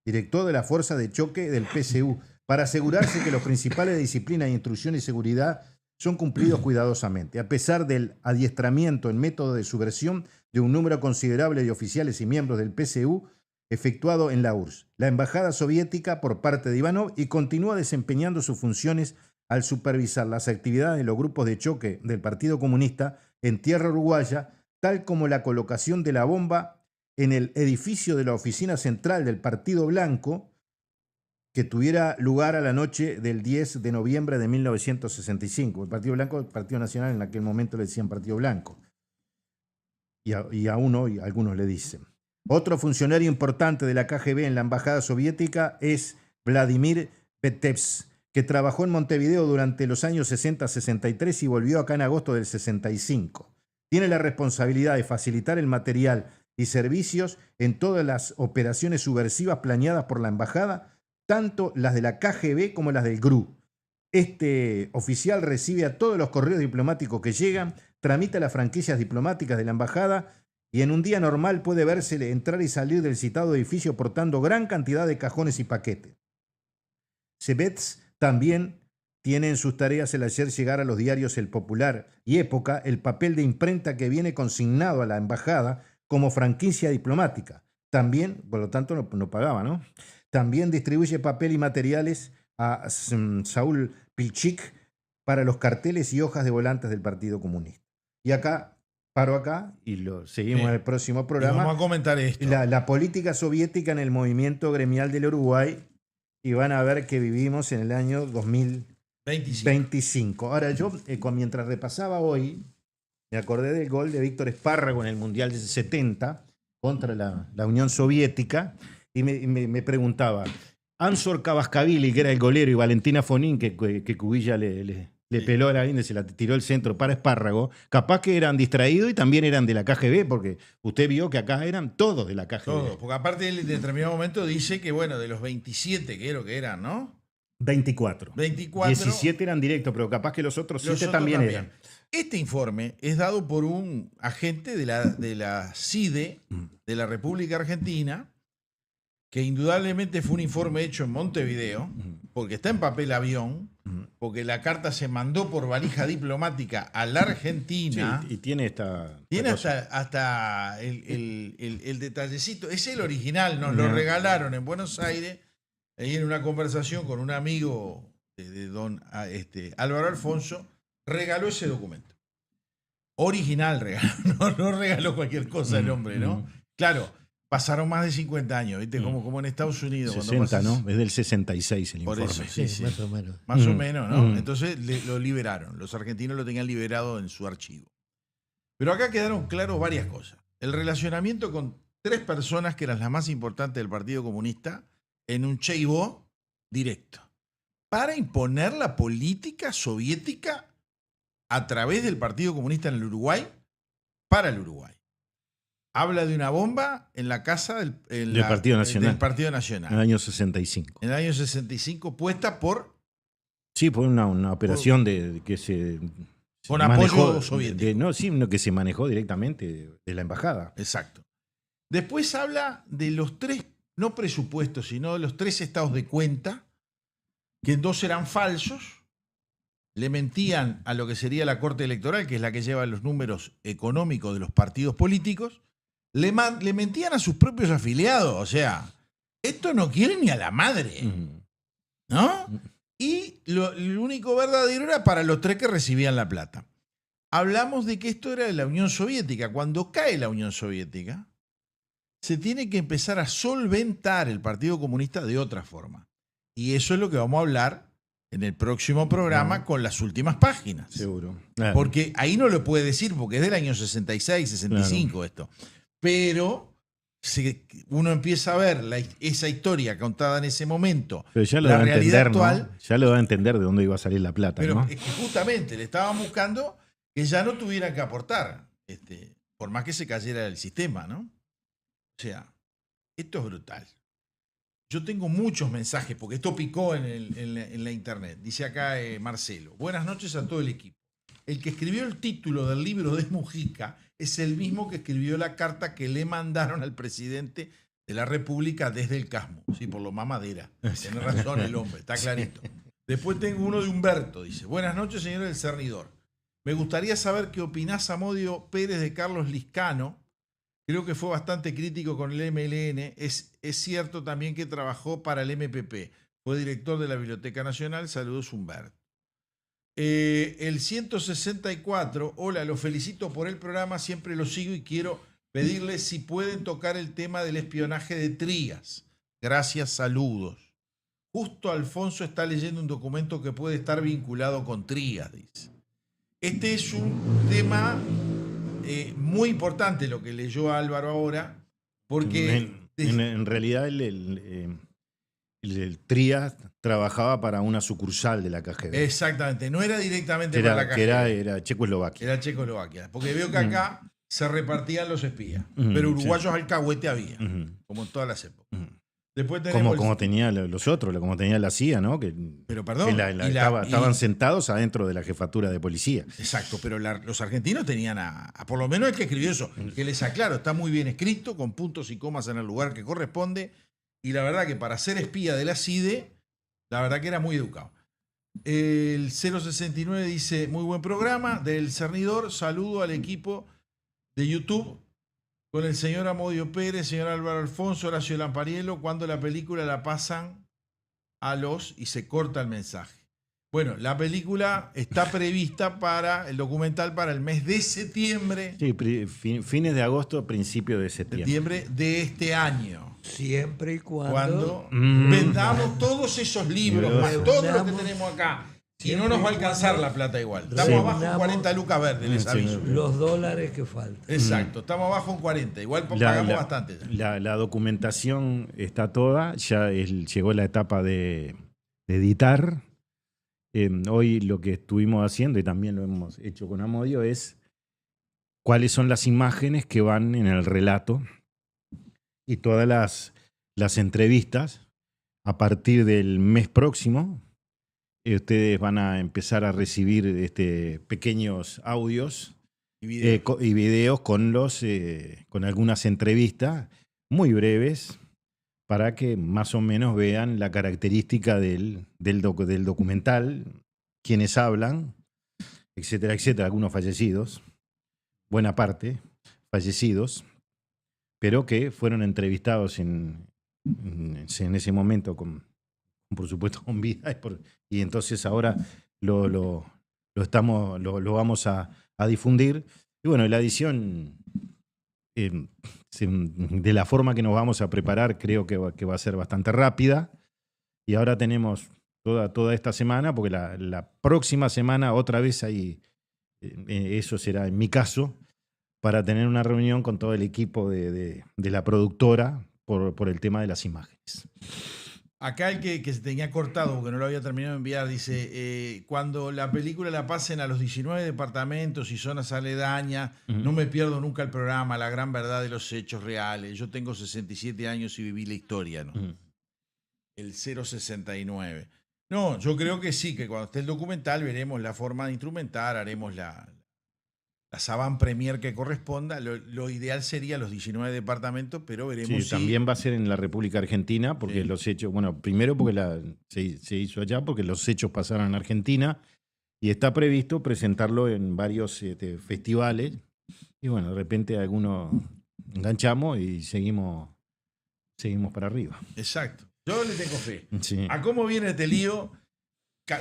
director de la Fuerza de Choque del PCU, para asegurarse que los principales disciplinas de instrucción y seguridad son cumplidos cuidadosamente. A pesar del adiestramiento en método de subversión de un número considerable de oficiales y miembros del PCU, efectuado en la URSS, la embajada soviética por parte de Ivanov, y continúa desempeñando sus funciones al supervisar las actividades de los grupos de choque del Partido Comunista en tierra uruguaya, tal como la colocación de la bomba en el edificio de la oficina central del Partido Blanco, que tuviera lugar a la noche del 10 de noviembre de 1965. El Partido Blanco, el Partido Nacional, en aquel momento le decían Partido Blanco. Y aún hoy algunos le dicen. Otro funcionario importante de la KGB en la embajada soviética es Vladimir Petevs, que trabajó en Montevideo durante los años 60-63 y volvió acá en agosto del 65. Tiene la responsabilidad de facilitar el material y servicios en todas las operaciones subversivas planeadas por la embajada, tanto las de la KGB como las del GRU. Este oficial recibe a todos los correos diplomáticos que llegan, tramita las franquicias diplomáticas de la embajada y en un día normal puede vérsele entrar y salir del citado edificio portando gran cantidad de cajones y paquetes. Sebets también tiene en sus tareas el hacer llegar a los diarios El Popular y Época el papel de imprenta que viene consignado a la embajada como franquicia diplomática. También, por lo tanto, no pagaba, ¿no? También distribuye papel y materiales a Saúl Pilchik para los carteles y hojas de volantes del Partido Comunista. Y acá, paro acá y lo seguimos en el próximo programa. Y vamos a comentar esto. La política soviética en el movimiento gremial del Uruguay, y van a ver que vivimos en el año 2025. Ahora yo, mientras repasaba hoy, me acordé del gol de Víctor Espárrago en el Mundial del 70 contra la Unión Soviética y me preguntaba, Ansor Kabashvili, que era el golero, y Valentina Fonin, que Cubilla le peló a la guinda y se la tiró el centro para Espárrago, capaz que eran distraídos y también eran de la KGB, porque usted vio que acá eran todos de la KGB. Todos, porque aparte él en determinado momento dice que, bueno, de los 27 que creo que eran, ¿no? 24. 17 eran directos, pero capaz que los otros 7 también eran. Este informe es dado por un agente de la CIDE de la República Argentina, que indudablemente fue un informe hecho en Montevideo, porque está en papel avión, porque la carta se mandó por valija diplomática a la Argentina. Sí, y tiene esta... Tiene hasta el detallecito. Es el original, nos lo regalaron en Buenos Aires, ahí en una conversación con un amigo de don Álvaro Alfonso, regaló ese documento. Original regaló, no regaló cualquier cosa el hombre, ¿no? Claro. Pasaron más de 50 años, ¿viste? Como en Estados Unidos. 60, ¿no? Es del 66 el informe. Por eso, sí. Más o menos. Más o menos, ¿no? Entonces lo liberaron. Los argentinos lo tenían liberado en su archivo. Pero acá quedaron claros varias cosas. El relacionamiento con 3 personas que eran las más importantes del Partido Comunista en un cheibó directo. Para imponer la política soviética a través del Partido Comunista en el Uruguay para el Uruguay. Habla de una bomba en la casa del Partido Nacional. Del Partido Nacional. En el año 65. En el año 65, puesta por... Sí, por una operación que se... Con apoyo soviético. Que se manejó directamente de la embajada. Exacto. Después habla de los 3, no presupuestos, sino de los 3 estados de cuenta, que 2 eran falsos, le mentían a lo que sería la Corte Electoral, que es la que lleva los números económicos de los partidos políticos, le mentían a sus propios afiliados. O sea, esto no quiere ni a la madre, ¿no? Y lo único verdadero era para los 3 que recibían la plata. Hablamos de que esto era de la Unión Soviética. Cuando cae la Unión Soviética, se tiene que empezar a solventar el Partido Comunista de otra forma. Y eso es lo que vamos a hablar en el próximo programa con las últimas páginas. Seguro. Claro. Porque ahí no lo puede decir, porque es del año 66, 65 esto. Pero uno empieza a ver esa historia contada en ese momento, pero ya lo la va a realidad entender, actual. ¿no? Ya lo va a entender de dónde iba a salir la plata, Pero ¿no? es que justamente le estaban buscando que ya no tuvieran que aportar, por más que se cayera el sistema, ¿no? O sea, esto es brutal. Yo tengo muchos mensajes, porque esto picó en la internet. Dice acá Marcelo: buenas noches a todo el equipo. El que escribió el título del libro de Mujica es el mismo que escribió la carta que le mandaron al presidente de la República desde el Casmo. Sí, por lo mamadera. Tiene razón el hombre, está clarito. Después tengo uno de Humberto. Dice: buenas noches, señor del Cernidor. Me gustaría saber qué opinás, Amodio Pérez, de Carlos Liscano, Creo que fue bastante crítico con el MLN. Es cierto también que trabajó para el MPP. Fue director de la Biblioteca Nacional. Saludos, Humberto. El 164, hola, los felicito por el programa, siempre lo sigo y quiero pedirles si pueden tocar el tema del espionaje de Trías. Gracias, saludos. Justo Alfonso está leyendo un documento que puede estar vinculado con Trías, dice. Este es un tema muy importante lo que leyó Álvaro ahora, porque... En realidad el Trías trabajaba para una sucursal de la KGB. Exactamente, no era directamente para la KGB. Era Checoslovaquia. Era Checoslovaquia, porque veo que acá se repartían los espías, pero uruguayos alcahuete había, como en todas las épocas. Después tenemos como tenía los otros, como tenía la CIA, ¿no? Pero perdón, estaban sentados adentro de la jefatura de policía. Exacto, pero los argentinos tenían por lo menos el que escribió eso, que les aclaro, está muy bien escrito, con puntos y comas en el lugar que corresponde, y la verdad que para ser espía de la CIDE, la verdad que era muy educado. El 069 dice, muy buen programa del Cernidor, saludo al equipo de YouTube con el señor Amodio Pérez, señor Álvaro Alfonso, Horacio Lampariello, cuando la película la pasan y se corta el mensaje. Bueno, la película está prevista el documental para el mes de septiembre. Sí, fines de agosto, principio de septiembre. De este año. Siempre y cuando vendamos todos esos libros, más todo lo que tenemos acá. Si no nos va a alcanzar la plata igual. Estamos abajo en 40 lucas verdes, les aviso. Los dólares que faltan. Exacto, estamos abajo en 40. Igual pagamos bastante. La documentación está toda. Ya llegó la etapa de editar. Hoy lo que estuvimos haciendo, y también lo hemos hecho con Amodio, es cuáles son las imágenes que van en el relato y todas las entrevistas. A partir del mes próximo, ustedes van a empezar a recibir pequeños audios y videos con algunas entrevistas muy breves para que más o menos vean la característica del documental, quienes hablan, etcétera, etcétera. Algunos fallecidos, buena parte fallecidos, pero que fueron entrevistados en ese momento por supuesto con vida, y entonces ahora lo vamos a difundir. Y bueno, la edición, de la forma que nos vamos a preparar, creo que va a ser bastante rápida. Y ahora tenemos toda esta semana, porque la próxima semana otra vez eso será en mi caso, para tener una reunión con todo el equipo de la productora por el tema de las imágenes. Acá el que se tenía cortado, porque no lo había terminado de enviar, dice, cuando la película la pasen a los 19 departamentos y zonas aledañas, no me pierdo nunca el programa, la gran verdad de los hechos reales. Yo tengo 67 años y viví la historia, ¿no? El 069. No, yo creo que sí, que cuando esté el documental veremos la forma de instrumentar, haremos la Saban Premier que corresponda. Lo ideal sería los 19 departamentos, pero veremos si... También va a ser en la República Argentina, porque los hechos... Bueno, primero porque se hizo allá, porque los hechos pasaron en Argentina, y está previsto presentarlo en varios festivales. Y bueno, de repente algunos enganchamos y seguimos para arriba. Exacto. Yo le tengo fe. Sí. A cómo viene este lío...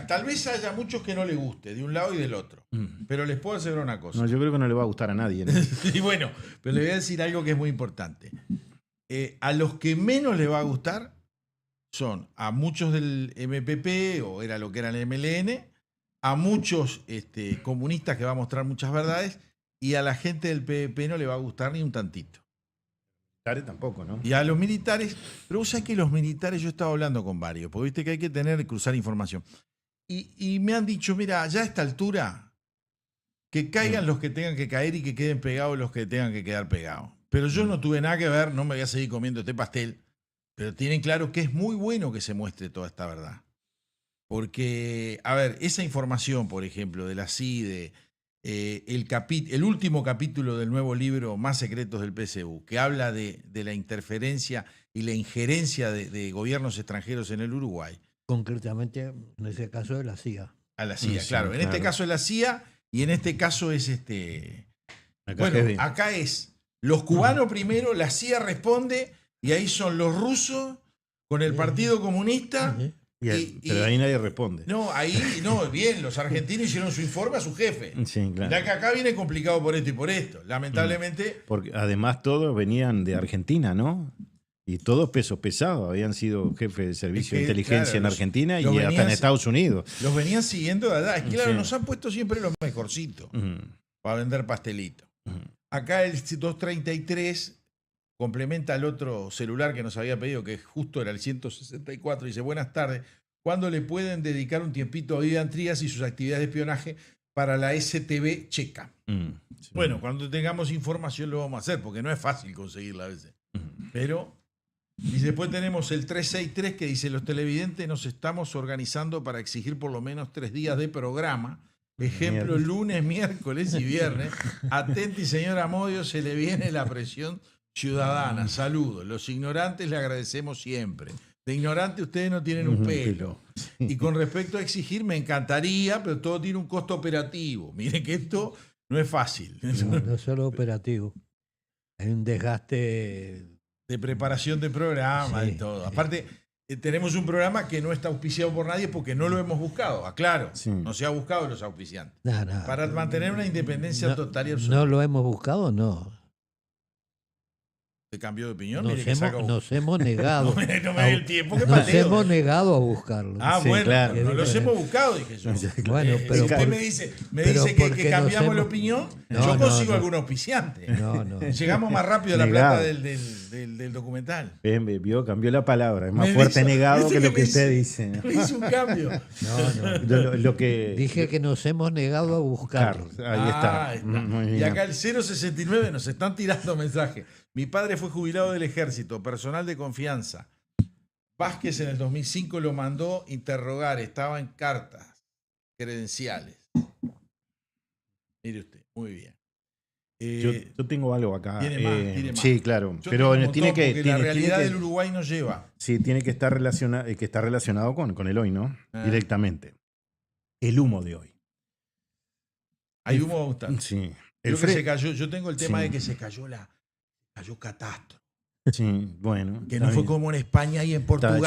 Tal vez haya muchos que no le guste, de un lado y del otro. Pero les puedo asegurar una cosa. No, yo creo que no le va a gustar a nadie, ¿no? Y bueno, pero le voy a decir algo que es muy importante. A los que menos les va a gustar son a muchos del MPP, o era lo que era el MLN, a muchos comunistas que va a mostrar muchas verdades, y a la gente del PVP no le va a gustar ni un tantito. Tampoco, ¿no? Y a los militares, pero vos sabés que los militares, yo estaba hablando con varios, porque viste que hay que cruzar información. Y me han dicho, mira, ya a esta altura, que caigan los que tengan que caer y que queden pegados los que tengan que quedar pegados. Pero yo no tuve nada que ver, no me voy a seguir comiendo este pastel, pero tienen claro que es muy bueno que se muestre toda esta verdad. Porque, a ver, esa información, por ejemplo, de la CIDE, el último capítulo del nuevo libro Más secretos del PSU, que habla de la interferencia y la injerencia de gobiernos extranjeros en el Uruguay. Concretamente, en ese caso de la CIA. A la CIA, Sí, claro. En claro. este caso es la CIA y en este caso es Acá bueno, es acá es Los cubanos primero, la CIA responde y ahí son los rusos con el Partido Comunista. Pero ahí nadie responde. No, bien, los argentinos hicieron su informe a su jefe. Sí, claro. Mirá que acá viene complicado por esto y por esto. Lamentablemente. Porque además todos venían de Argentina, ¿no? Y todos pesos pesados, habían sido jefes de servicio de inteligencia en Argentina y hasta en Estados Unidos. Los venían siguiendo de allá. Es que claro, Sí. nos han puesto siempre los mejorcitos para vender pastelitos. Acá el 233 complementa al otro celular que nos había pedido, que justo era el 164. Dice, buenas tardes. ¿Cuándo le pueden dedicar un tiempito a Vivian Trías y sus actividades de espionaje para la STV checa? Sí. Bueno, cuando tengamos información lo vamos a hacer, porque no es fácil conseguirla a veces. Pero, y después tenemos el 363 que dice, los televidentes nos estamos organizando para exigir por lo menos 3 días de programa. Ejemplo, lunes, miércoles y viernes. Atenti, señora Modio, se le viene la presión ciudadana. Saludos. Los ignorantes le agradecemos siempre. De ignorante ustedes no tienen un pelo. Y con respecto a exigir, me encantaría, pero todo tiene un costo operativo. Miren que esto no es fácil. No es solo operativo. Hay un desgaste De preparación de programa y todo. Aparte, tenemos un programa que no está auspiciado por nadie porque no lo hemos buscado. Aclaro, no se ha buscado los auspiciantes. Para mantener una independencia total y absoluta. ¿No lo hemos buscado? No. ¿Se cambió de opinión? Nos hemos negado. No me dé el tiempo que Nos pateo. hemos negado a buscarlo. Ah, Sí, bueno, claro. no los hemos buscado, dije yo. Bueno, Si pero usted me dice que cambiamos la opinión, yo consigo algún auspiciante. No. Llegamos más rápido a la plata del documental. Vio, cambió la palabra. Es más Me fuerte hizo- negado ¿viste que lo que que me usted hizo? dice. Me hizo un cambio. Lo que... Dije que nos hemos negado a buscarlo. Ahí está. Muy bien. Y acá el 069 nos están tirando mensajes. Mi padre fue jubilado del ejército, personal de confianza. Vázquez en el 2005 lo mandó interrogar, estaba en cartas credenciales. Mire usted, muy bien. Yo tengo algo acá. Tiene más. Sí, claro. Yo Pero tengo un tiene montón, que. porque Tiene, la realidad tiene que- del Uruguay nos lleva. Sí, tiene que estar relacionado con el hoy, ¿no? Ah. Directamente. El humo de hoy. Hay humo bastante. Sí. Creo que se cayó, yo tengo el tema Sí. de que se cayó catástrofe. Sí, bueno. Que está no fue bien. como en España y en Portugal,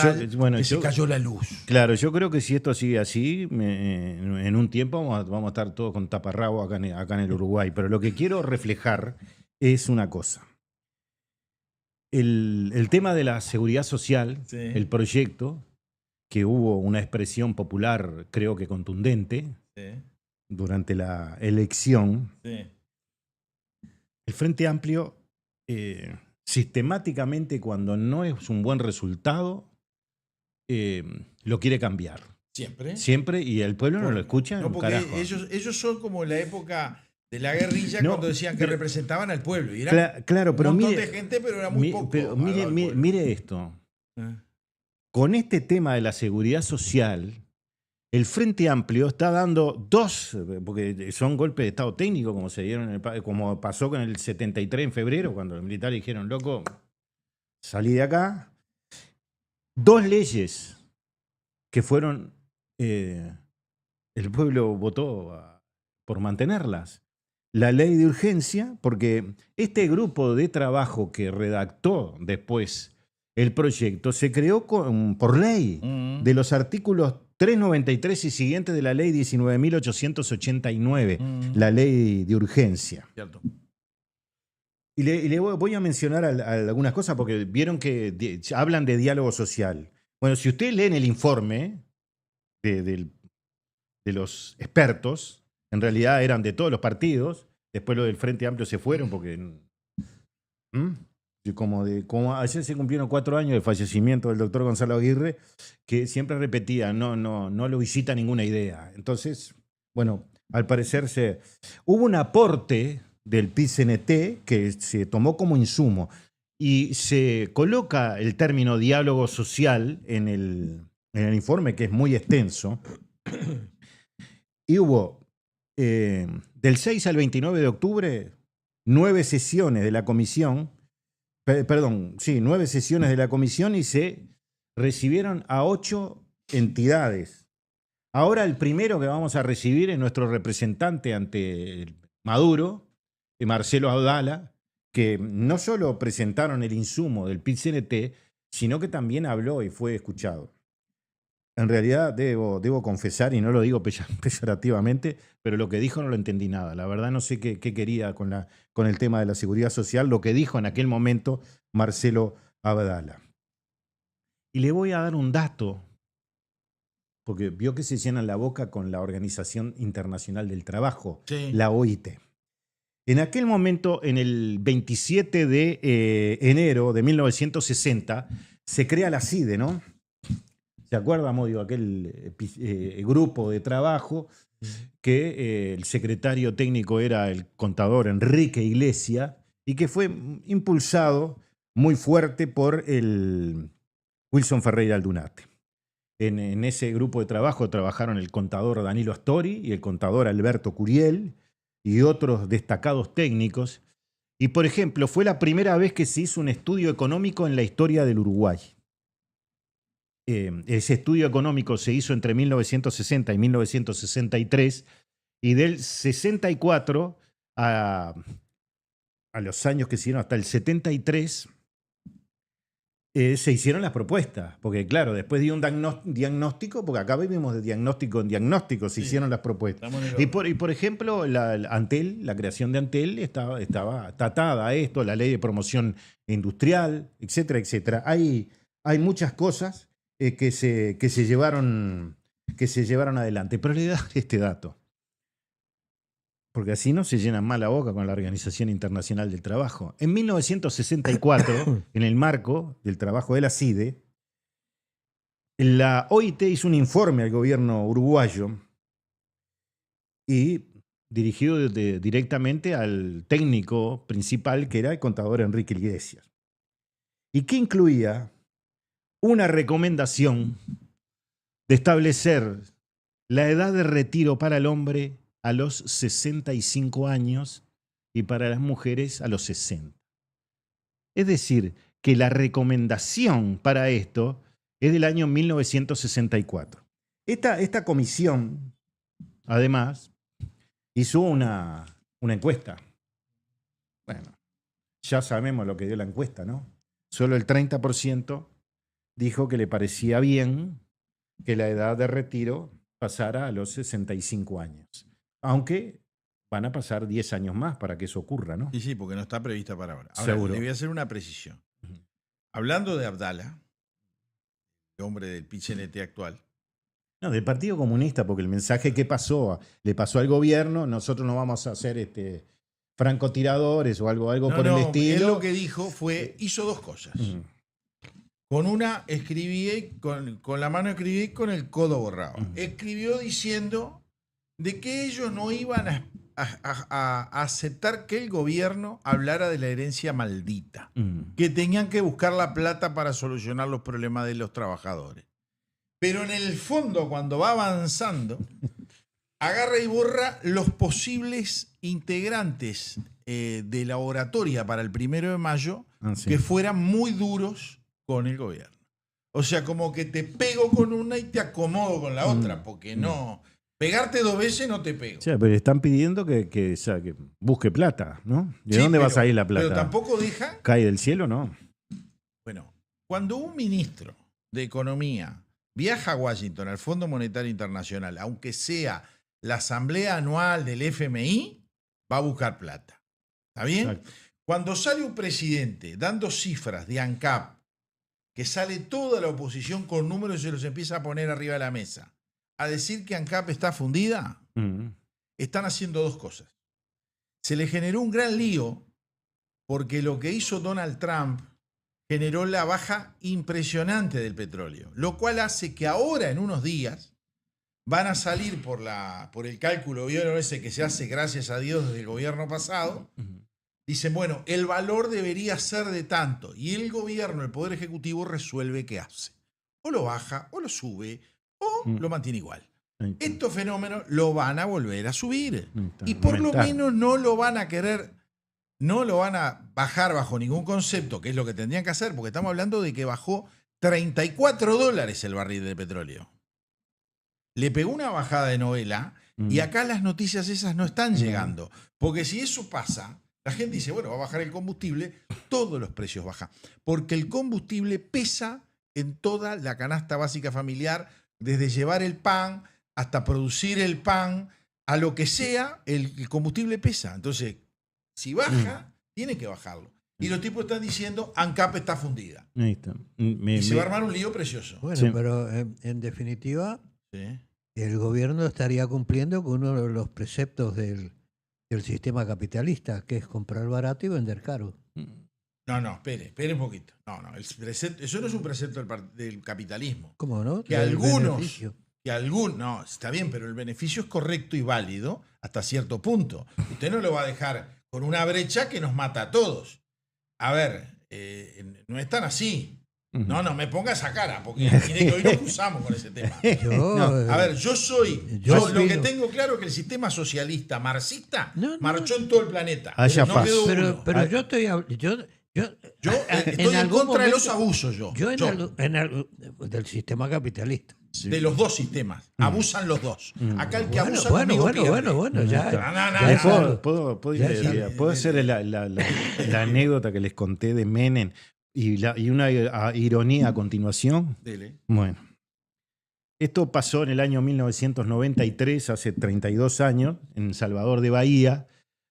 que se cayó la luz. Claro, yo creo que si esto sigue así, en un tiempo vamos a estar todos con taparrabo acá en el Uruguay. Pero lo que quiero reflejar es una cosa. El tema de la seguridad social, Sí. el proyecto, que hubo una expresión popular, creo que contundente, Sí, durante la elección, sí. el Frente Amplio sistemáticamente, cuando no es un buen resultado, lo quiere cambiar. Siempre. Siempre, y el pueblo no lo escucha. No, un porque carajo. ellos son como la época de la guerrilla, No, cuando decían que pero- representaban al pueblo. Y eran Claro, pero un montón mire, de gente, pero era muy poco. pero al mire, lado del mire, pueblo. mire esto. Eh. Con este tema de la seguridad social, el Frente Amplio está dando dos, porque son golpes de estado técnico, como se dieron como pasó con el 73 en febrero, cuando los militares dijeron, loco, salí de acá. Dos leyes que fueron, el pueblo votó por mantenerlas. La ley de urgencia, porque este grupo de trabajo que redactó después el proyecto se creó por ley de los artículos 393 y siguientes de la ley 19.889, la ley de urgencia. Cierto. Y le voy a mencionar algunas cosas porque vieron que hablan de diálogo social. Bueno, si ustedes leen el informe de los expertos, en realidad eran de todos los partidos, después los del Frente Amplio se fueron porque... Como ayer se cumplieron 4 años del fallecimiento del doctor Gonzalo Aguirre, que siempre repetía, no lo visita ninguna idea. Entonces, bueno, al parecer hubo un aporte del PIT-CNT que se tomó como insumo y se coloca el término diálogo social en el informe, que es muy extenso. Y hubo, del 6 al 29 de octubre, 9 sesiones de la comisión. 9 sesiones de la comisión y se recibieron a 8 entidades. Ahora el primero que vamos a recibir es nuestro representante ante Maduro, Marcelo Abdala, que no solo presentaron el insumo del PIT-CNT, sino que también habló y fue escuchado. En realidad debo confesar, y no lo digo peyorativamente, pero lo que dijo no lo entendí nada. La verdad no sé qué quería con el tema de la seguridad social, lo que dijo en aquel momento Marcelo Abdala. Y le voy a dar un dato, porque vio que se llenan la boca con la Organización Internacional del Trabajo, Sí. la OIT. En aquel momento, en el 27 de enero de 1960, se crea la CIDE, ¿no? ¿Se acuerda, Modio, aquel grupo de trabajo que el secretario técnico era el contador Enrique Iglesias y que fue impulsado muy fuerte por el Wilson Ferreira Aldunate? En ese grupo de trabajo trabajaron el contador Danilo Astori y el contador Alberto Curiel y otros destacados técnicos. Y, por ejemplo, fue la primera vez que se hizo un estudio económico en la historia del Uruguay. Ese estudio económico se hizo entre 1960 y 1963 y del 64 a los años que siguieron hasta el 73 se hicieron las propuestas, porque claro, después dio un diagnóstico, porque acá vivimos de diagnóstico en diagnóstico, se hicieron las propuestas. Y por ejemplo, Antel, la creación de Antel estaba atada a esto, la ley de promoción industrial, etcétera, etcétera. Hay muchas cosas que se llevaron adelante. Pero le voy a dar este dato, porque así no se llenan más la boca con la Organización Internacional del Trabajo. En 1964, en el marco del trabajo de la CIDE, la OIT hizo un informe al gobierno uruguayo y dirigido directamente al técnico principal, que era el contador Enrique Iglesias. ¿Y qué incluía? Una recomendación de establecer la edad de retiro para el hombre a los 65 años y para las mujeres a los 60. Es decir, que la recomendación para esto es del año 1964. Esta comisión, además, hizo una encuesta. Bueno, ya sabemos lo que dio la encuesta, ¿no? Solo el 30% dijo que le parecía bien que la edad de retiro pasara a los 65 años. Aunque van a pasar 10 años más para que eso ocurra, ¿no? Sí, porque no está prevista para ahora. Ahora, Seguro. le voy a hacer una precisión. Hablando de Abdala, el hombre del PIT-CNT actual. No, del Partido Comunista, porque el mensaje que le pasó al gobierno, nosotros no vamos a ser francotiradores o algo por el estilo. Él lo que dijo hizo dos cosas. Con una escribí, con la mano escribí y con el codo borrado. Escribió diciendo de que ellos no iban a aceptar que el gobierno hablara de la herencia maldita, que tenían que buscar la plata para solucionar los problemas de los trabajadores. Pero en el fondo, cuando va avanzando, agarra y borra los posibles integrantes de la oratoria para el 1 de mayo que fueran muy duros con el gobierno. O sea, como que te pego con una y te acomodo con la otra, porque no... Pegarte 2 veces no te pego. Sí, pero están pidiendo que busque plata, ¿no? ¿De dónde va a salir la plata? Pero tampoco deja... ¿Cae del cielo? No. Bueno, cuando un ministro de Economía viaja a Washington, al Fondo Monetario Internacional, aunque sea la asamblea anual del FMI, va a buscar plata. ¿Está bien? Exacto. Cuando sale un presidente dando cifras de ANCAP, que sale toda la oposición con números y se los empieza a poner arriba de la mesa, a decir que ANCAP está fundida, están haciendo dos cosas. Se le generó un gran lío porque lo que hizo Donald Trump generó la baja impresionante del petróleo, lo cual hace que ahora, en unos días, van a salir por el cálculo ese que se hace, gracias a Dios, desde el gobierno pasado. Dicen, bueno, el valor debería ser de tanto. Y el gobierno, el Poder Ejecutivo, resuelve qué hace. O lo baja, o lo sube, o lo mantiene igual. Estos fenómenos lo van a volver a subir. Y por lo menos no lo van a querer, no lo van a bajar bajo ningún concepto, que es lo que tendrían que hacer, porque estamos hablando de que bajó $34 el barril de petróleo. Le pegó una bajada de novela y acá las noticias esas no están llegando. Porque si eso pasa, La gente dice, bueno, va a bajar el combustible, todos los precios bajan. Porque el combustible pesa en toda la canasta básica familiar, desde llevar el pan hasta producir el pan, a lo que sea, el combustible pesa. Entonces, si baja, tiene que bajarlo. Y los tipos están diciendo, ANCAP está fundida. Ahí está. Y se va a armar un lío precioso. Bueno, Sí. pero en definitiva, Sí. el gobierno estaría cumpliendo con uno de los preceptos del sistema capitalista, que es comprar barato y vender caro. No, espere un poquito. No, eso no es un precepto del capitalismo. ¿Cómo no? Que Del algunos, beneficio. no, está bien, pero el beneficio es correcto y válido hasta cierto punto. Usted no lo va a dejar con una brecha que nos mata a todos. A ver, no es tan así. No me ponga esa cara, porque mire que hoy nos cruzamos con ese tema. A ver, lo que tengo claro es que el sistema socialista marxista marchó en todo el planeta. Haya No paz. quedó uno. Pero yo estoy Estoy en contra de los abusos, del sistema capitalista. de los dos sistemas. Abusan los dos. Acá el que abusa Bueno, conmigo pierde. ya. ¿Puedo hacer la anécdota que les conté de Menem y una ironía a continuación? Dele. Bueno, esto pasó en el año 1993, hace 32 años, en Salvador de Bahía,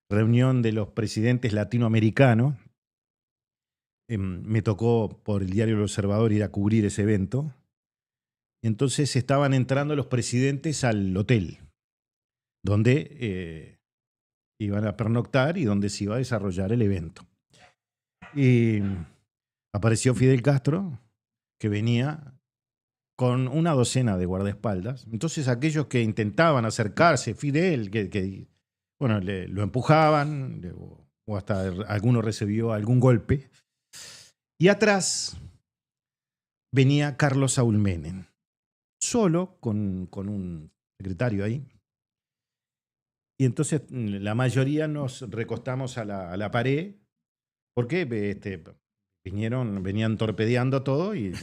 reunión de los presidentes latinoamericanos. Me tocó por el diario El Observador ir a cubrir ese evento. Y entonces estaban entrando los presidentes al hotel, donde iban a pernoctar y donde se iba a desarrollar el evento. Y apareció Fidel Castro, que venía con una docena de guardaespaldas. Entonces aquellos que intentaban acercarse, Fidel, bueno, lo empujaban, o hasta alguno recibió algún golpe. Y atrás venía Carlos Saúl Menem, solo con un secretario ahí. Y entonces la mayoría nos recostamos a la pared porque venían torpedeando todo y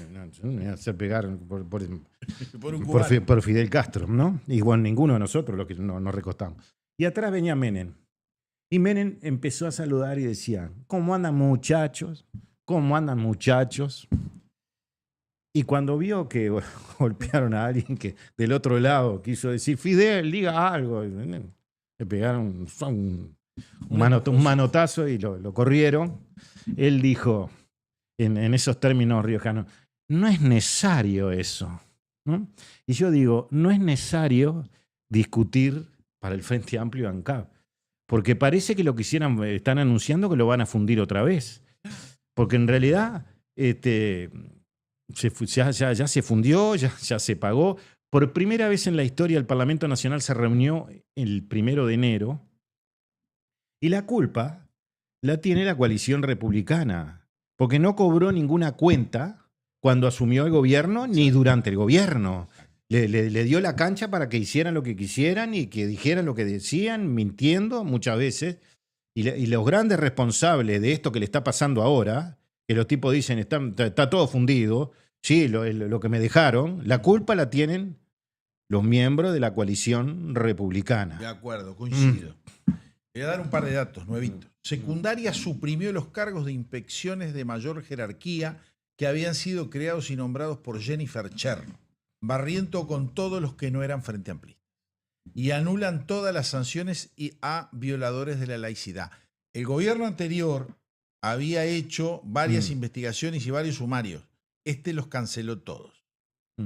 se pegaron por Fidel Castro, ¿no? Y bueno, ninguno de nosotros los que nos recostamos. Y atrás venía Menem. Y Menem empezó a saludar y decía, ¿cómo andan muchachos? ¿Cómo andan muchachos? Y cuando vio que golpearon a alguien que del otro lado quiso decir, Fidel, diga algo, le pegaron un manotazo y lo corrieron. Él dijo, en esos términos riojanos, no es necesario eso, ¿no? Y yo digo, no es necesario discutir para el Frente Amplio y ANCAP, porque parece que lo que están anunciando que lo van a fundir otra vez. Porque en realidad ya se fundió, ya se pagó. Por primera vez en la historia el Parlamento Nacional se reunió el 1 de enero y la culpa la tiene la coalición republicana, porque no cobró ninguna cuenta cuando asumió el gobierno ni durante el gobierno. Le dio la cancha para que hicieran lo que quisieran y que dijeran lo que decían, mintiendo muchas veces. Y los grandes responsables de esto que le está pasando ahora, que los tipos dicen está todo fundido, sí, lo que me dejaron, la culpa la tienen los miembros de la coalición republicana. De acuerdo, coincido. Voy a dar un par de datos nuevitos. Secundaria suprimió los cargos de inspecciones de mayor jerarquía que habían sido creados y nombrados por Jennifer Cherno, barriendo con todos los que no eran Frente Amplio. Y anulan todas las sanciones a violadores de la laicidad. El gobierno anterior había hecho varias investigaciones y varios sumarios. Este los canceló todos.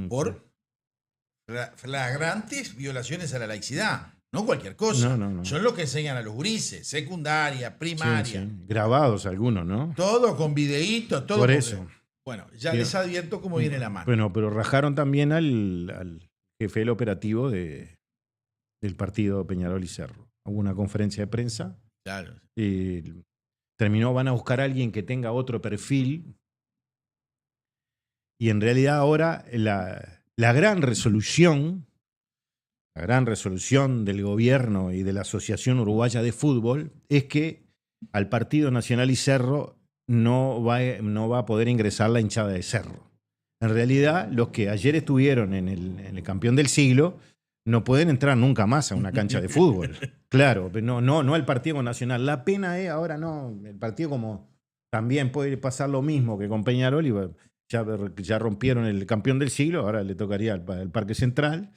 Por flagrantes violaciones a la laicidad. No cualquier cosa. No. Son los que enseñan a los gurises, secundaria, primaria. Sí. Grabados algunos, ¿no? Todo con videitos, todo. Por eso. Bueno, ya les advierto cómo viene la mano. Bueno, pero rajaron también al jefe del operativo del partido Peñarol y Cerro. Hubo una conferencia de prensa. Claro. Y van a buscar a alguien que tenga otro perfil. Y en realidad ahora la gran resolución del gobierno y de la Asociación Uruguaya de Fútbol es que al Partido Nacional y Cerro no va a poder ingresar la hinchada de Cerro. En realidad, los que ayer estuvieron en el campeón del siglo no pueden entrar nunca más a una cancha de fútbol. Claro, no al partido con Nacional. La pena es ahora no, el partido como también puede pasar lo mismo que con Peñarol y bueno, ya rompieron el campeón del siglo, ahora le tocaría al Parque Central.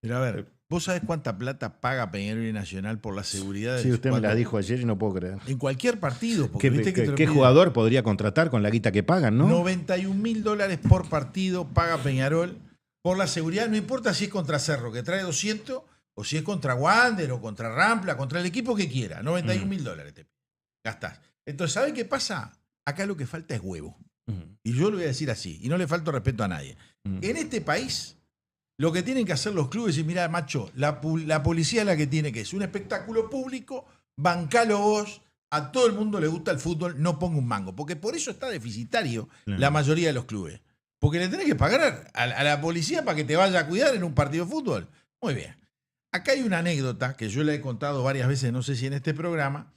Pero a ver, ¿vos sabés cuánta plata paga Peñarol y Nacional por la seguridad de Sí, sus usted me la cuatro- dijo ayer y no puedo creer. En cualquier partido, porque viste que te lo ¿Qué piden. jugador podría contratar con la guita que pagan, no? $91.000 por partido paga Peñarol por la seguridad, no importa si es contra Cerro, que trae 200, o si es contra Wander, o contra Rampla, contra el equipo que quiera. $91.000 te gastás. Entonces, ¿sabe qué pasa? Acá lo que falta es huevo. Y yo lo voy a decir así, y no le falto respeto a nadie. En este país, lo que tienen que hacer los clubes es, mirá, macho, la policía es la que tiene que es un espectáculo público, bancalo vos, a todo el mundo le gusta el fútbol, no ponga un mango. Porque por eso está deficitario la mayoría de los clubes. Porque le tenés que pagar a la policía para que te vaya a cuidar en un partido de fútbol. Muy bien. Acá hay una anécdota que yo le he contado varias veces, no sé si en este programa.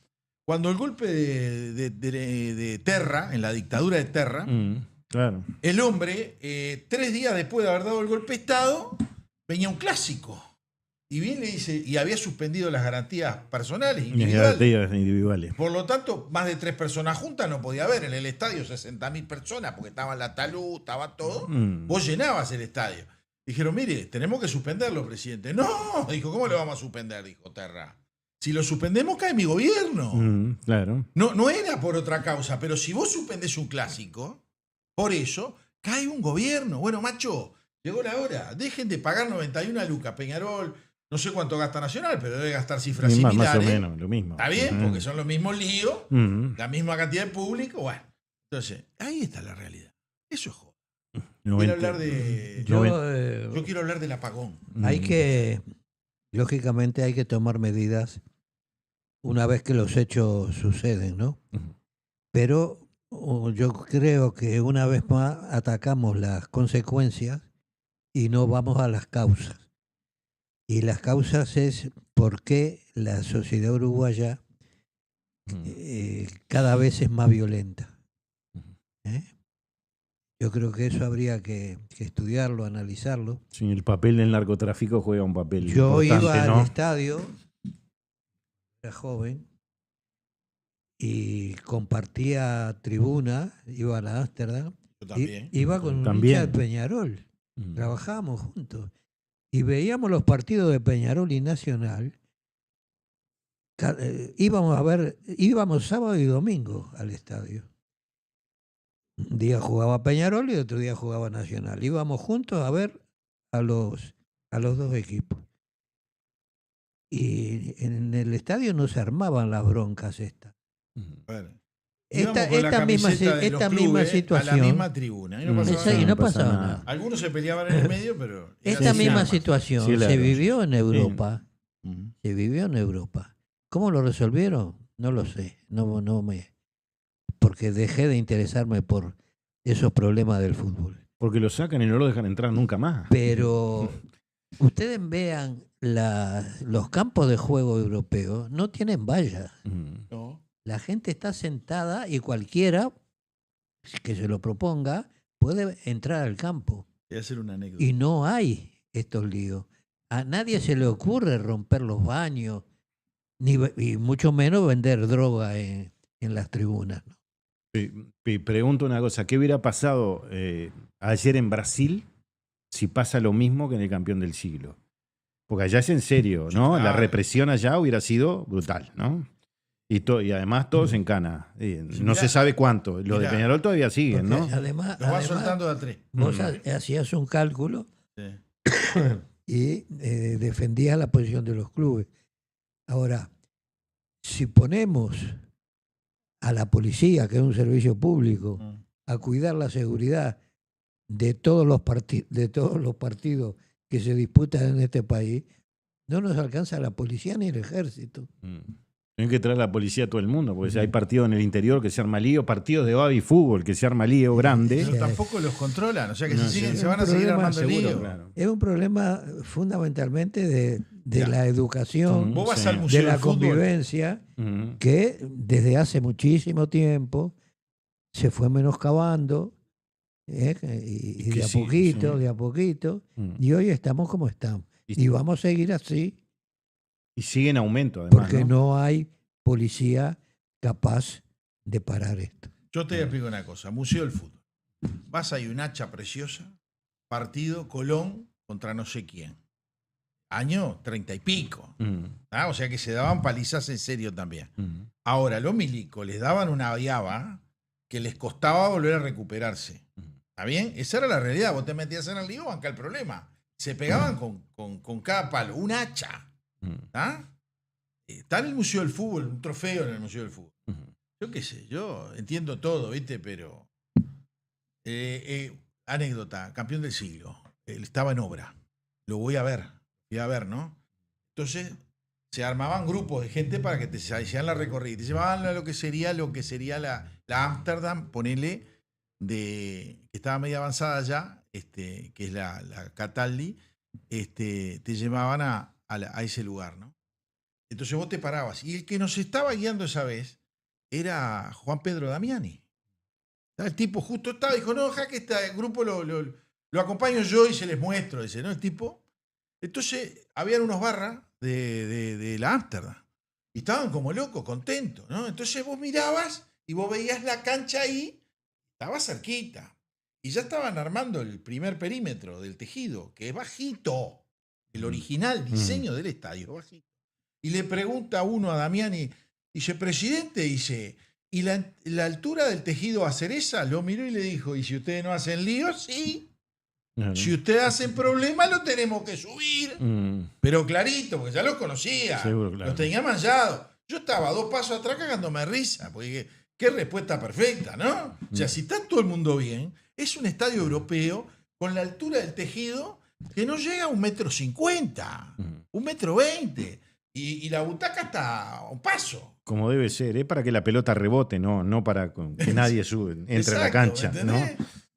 Cuando el golpe de Terra, en la dictadura de Terra, Claro. el hombre, 3 días después de haber dado el golpe de Estado, venía un clásico. Y viene y dice, y había suspendido las garantías personales, Individuales. por lo tanto, más de 3 personas juntas no podía haber. En el estadio 60.000 personas, porque estaba la talud, estaba todo. Vos llenabas el estadio. Dijeron, mire, tenemos que suspenderlo, presidente. No, dijo, ¿cómo lo vamos a suspender? Dijo Terra. Si lo suspendemos, cae mi gobierno. Claro. No era por otra causa, pero si vos suspendés un clásico, por eso, cae un gobierno. Bueno, macho, llegó la hora. Dejen de pagar 91 lucas. Peñarol, no sé cuánto gasta Nacional, pero debe gastar cifras similares. Más o menos, lo mismo. Está bien, porque son los mismos líos, la misma cantidad de público. Bueno, entonces, ahí está la realidad. Eso es joder. Quiero hablar de. Yo quiero hablar del apagón. Hay que, lógicamente, hay que tomar medidas una vez que los hechos suceden, ¿no? Pero yo creo que una vez más atacamos las consecuencias y no vamos a las causas. Y las causas es por qué la sociedad uruguaya cada vez es más violenta. ¿Eh? Yo creo que eso habría que estudiarlo, analizarlo. Sí, el papel del narcotráfico juega un papel Yo importante, iba ¿no? al estadio, era joven, y compartía tribuna, iba a la Ámsterdam, Yo también. iba con un También. hincha de Peñarol, trabajábamos juntos, y veíamos los partidos de Peñarol y Nacional. Íbamos sábado y domingo al estadio. Un día jugaba Peñarol y otro día jugaba Nacional. Íbamos juntos a ver a los dos equipos. Y en el estadio no se armaban las broncas estas. Bueno, Esta íbamos con la misma camiseta de los esta misma clubes situación. a la misma tribuna. Y no pasaba Esa- y nada. no pasaba nada. Algunos se peleaban en el medio, pero. era Esta así misma nada más. situación Sí, claro. se vivió en Europa. Ujú. Se vivió en Europa. ¿Cómo lo resolvieron? No lo sé. Porque dejé de interesarme por esos problemas del fútbol. Porque lo sacan y no lo dejan entrar nunca más. Pero ustedes vean los campos de juego europeos, no tienen vallas. No. La gente está sentada y cualquiera que se lo proponga puede entrar al campo. Voy a hacer una anécdota. Y no hay estos líos. A nadie se le ocurre romper los baños, y mucho menos vender droga en las tribunas, ¿no? Pregunto una cosa, ¿qué hubiera pasado ayer en Brasil si pasa lo mismo que en el campeón del siglo? Porque allá es en serio, Sí, ¿no? claro. La represión allá hubiera sido brutal, ¿no? Y además todos en cana. No mirá, se sabe cuánto. Lo de mirá. Peñarol todavía siguen, ¿no? Porque además, Los va soltando de a 3. vos hacías un cálculo Sí. y defendías la posición de los clubes. Ahora, si ponemos a la policía, que es un servicio público, a cuidar la seguridad de todos los partidos que se disputan en este país, no nos alcanza la policía ni el ejército. Tienen que traer la policía a todo el mundo, porque si hay partidos en el interior que se arma lío, partidos de baby fútbol que se arma lío grande. Pero tampoco los controlan, o sea que No, se van a seguir problema armando seguro, lío. claro. Es un problema fundamentalmente de Ya. la educación, Vos vas Sí. al de museo la del fútbol. convivencia, que desde hace muchísimo tiempo se fue menoscabando, y que de a sí, poquito, sí. de a poquito, Mm. y hoy estamos como estamos. Y vamos a seguir así Y sigue en aumento, además. porque no hay policía capaz de parar esto. Yo te explico una cosa. Museo del Fútbol. Vas a un hacha preciosa, partido Colón contra no sé quién. Año 30 y pico. O sea que se daban palizas en serio también. Ahora, los milicos les daban una llave que les costaba volver a recuperarse. ¿Está bien? Esa era la realidad. Vos te metías en el lío, banca el problema. Se pegaban con cada palo. Un hacha. Está en el Museo del Fútbol, un trofeo en el Museo del Fútbol. Yo qué sé, yo entiendo todo, ¿viste? Pero... anécdota, campeón del siglo. Él estaba en obra. Lo voy a ver, ¿no? Entonces se armaban grupos de gente para que te hacían la recorrida. Te llevaban a lo que sería la Amsterdam, ponele, que estaba medio avanzada ya, que es la Cataldi, te llevaban a ese lugar, ¿no? Entonces vos te parabas. Y el que nos estaba guiando esa vez era Juan Pedro Damiani. El tipo justo estaba, dijo, no, que este grupo lo acompaño yo y se les muestro, dice, ¿no? El tipo. Entonces, habían unos barras de la Amsterdam. Y estaban como locos, contentos, ¿no? Entonces vos mirabas y vos veías la cancha ahí, estaba cerquita. Y ya estaban armando el primer perímetro del tejido, que es bajito. El original diseño del estadio, bajito. Y le pregunta uno a Damiani, dice, presidente, dice... ¿Y la altura del tejido a cereza? Lo miró y le dijo, ¿y si ustedes no hacen líos? Sí. Si ustedes hacen problemas, lo tenemos que subir. Pero clarito, porque ya los conocía. Seguro, claro. Los tenía manchados. Yo estaba 2 pasos atrás cagándome de risa, porque qué respuesta perfecta, ¿no? O sea, si está todo el mundo bien, es un estadio europeo con la altura del tejido que no llega a 1,50 m, 1,20 m. Y la butaca está a un paso. Como debe ser, para que la pelota rebote, no para que nadie entre a la cancha. ¿No?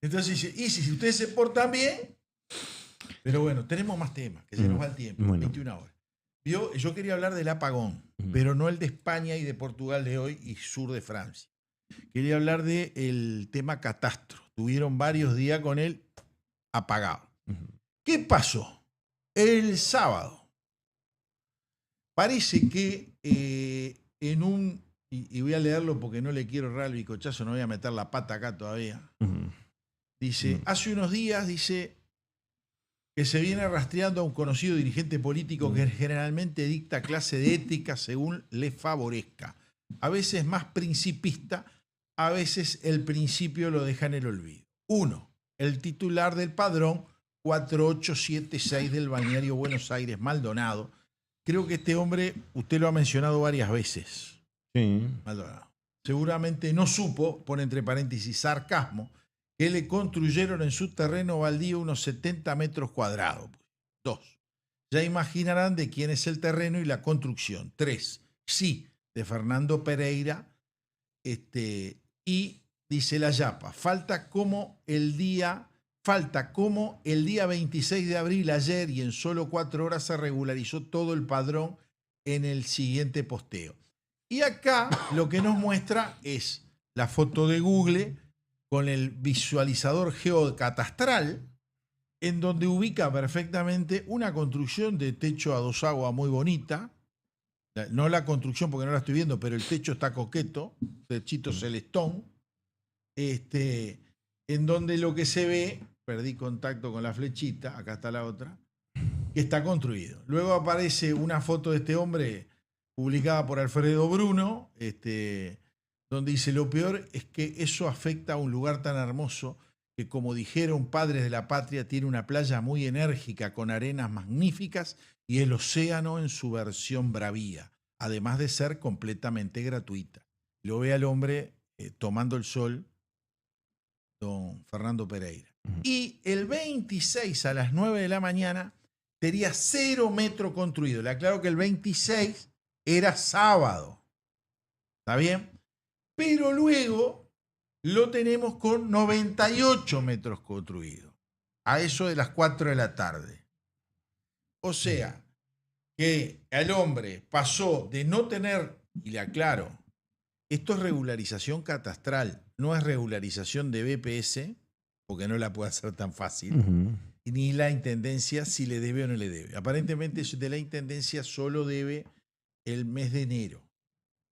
Entonces, y si ustedes se portan bien. Pero bueno, tenemos más temas, que se nos va el tiempo, bueno. 21 horas. Yo quería hablar del apagón, pero no el de España y de Portugal de hoy y sur de Francia. Quería hablar del tema catastro. Tuvieron varios días con él apagado. ¿Qué pasó? El sábado. Parece que y voy a leerlo porque no le quiero errar el bicochazo, no voy a meter la pata acá todavía. Dice, hace unos días, dice, que se viene rastreando a un conocido dirigente político que generalmente dicta clase de ética según le favorezca. A veces más principista, a veces el principio lo deja en el olvido. 1. El titular del padrón 4876 del balneario Buenos Aires, Maldonado. Creo que este hombre, usted lo ha mencionado varias veces. Sí. Maldonado. Seguramente no supo, pone entre paréntesis sarcasmo, que le construyeron en su terreno baldío unos 70 metros cuadrados. 2. Ya imaginarán de quién es el terreno y la construcción. 3. Sí, de Fernando Pereira. Y dice la Yapa, falta como el día 26 de abril, ayer, y en solo 4 horas se regularizó todo el padrón en el siguiente posteo. Y acá lo que nos muestra es la foto de Google con el visualizador geocatastral, en donde ubica perfectamente una construcción de techo a 2 aguas muy bonita. No la construcción porque no la estoy viendo, pero el techo está coqueto, techito celestón, en donde lo que se ve, perdí contacto con la flechita, acá está la otra, que está construido. Luego aparece una foto de este hombre publicada por Alfredo Bruno, donde dice, lo peor es que eso afecta a un lugar tan hermoso que, como dijeron padres de la patria, tiene una playa muy enérgica con arenas magníficas y el océano en su versión bravía, además de ser completamente gratuita. Lo ve al hombre tomando el sol, don Fernando Pereira. Y el 26 a las 9 de la mañana tenía 0 metro construido. Le aclaro que el 26 era sábado. ¿Está bien? Pero luego lo tenemos con 98 metros construidos. A eso de las 4 de la tarde. O sea, que el hombre pasó de no tener, y le aclaro, esto es regularización catastral, no es regularización de BPS, porque no la puede hacer tan fácil, Ujú. ni la intendencia si le debe o no le debe. Aparentemente de la intendencia solo debe el mes de enero.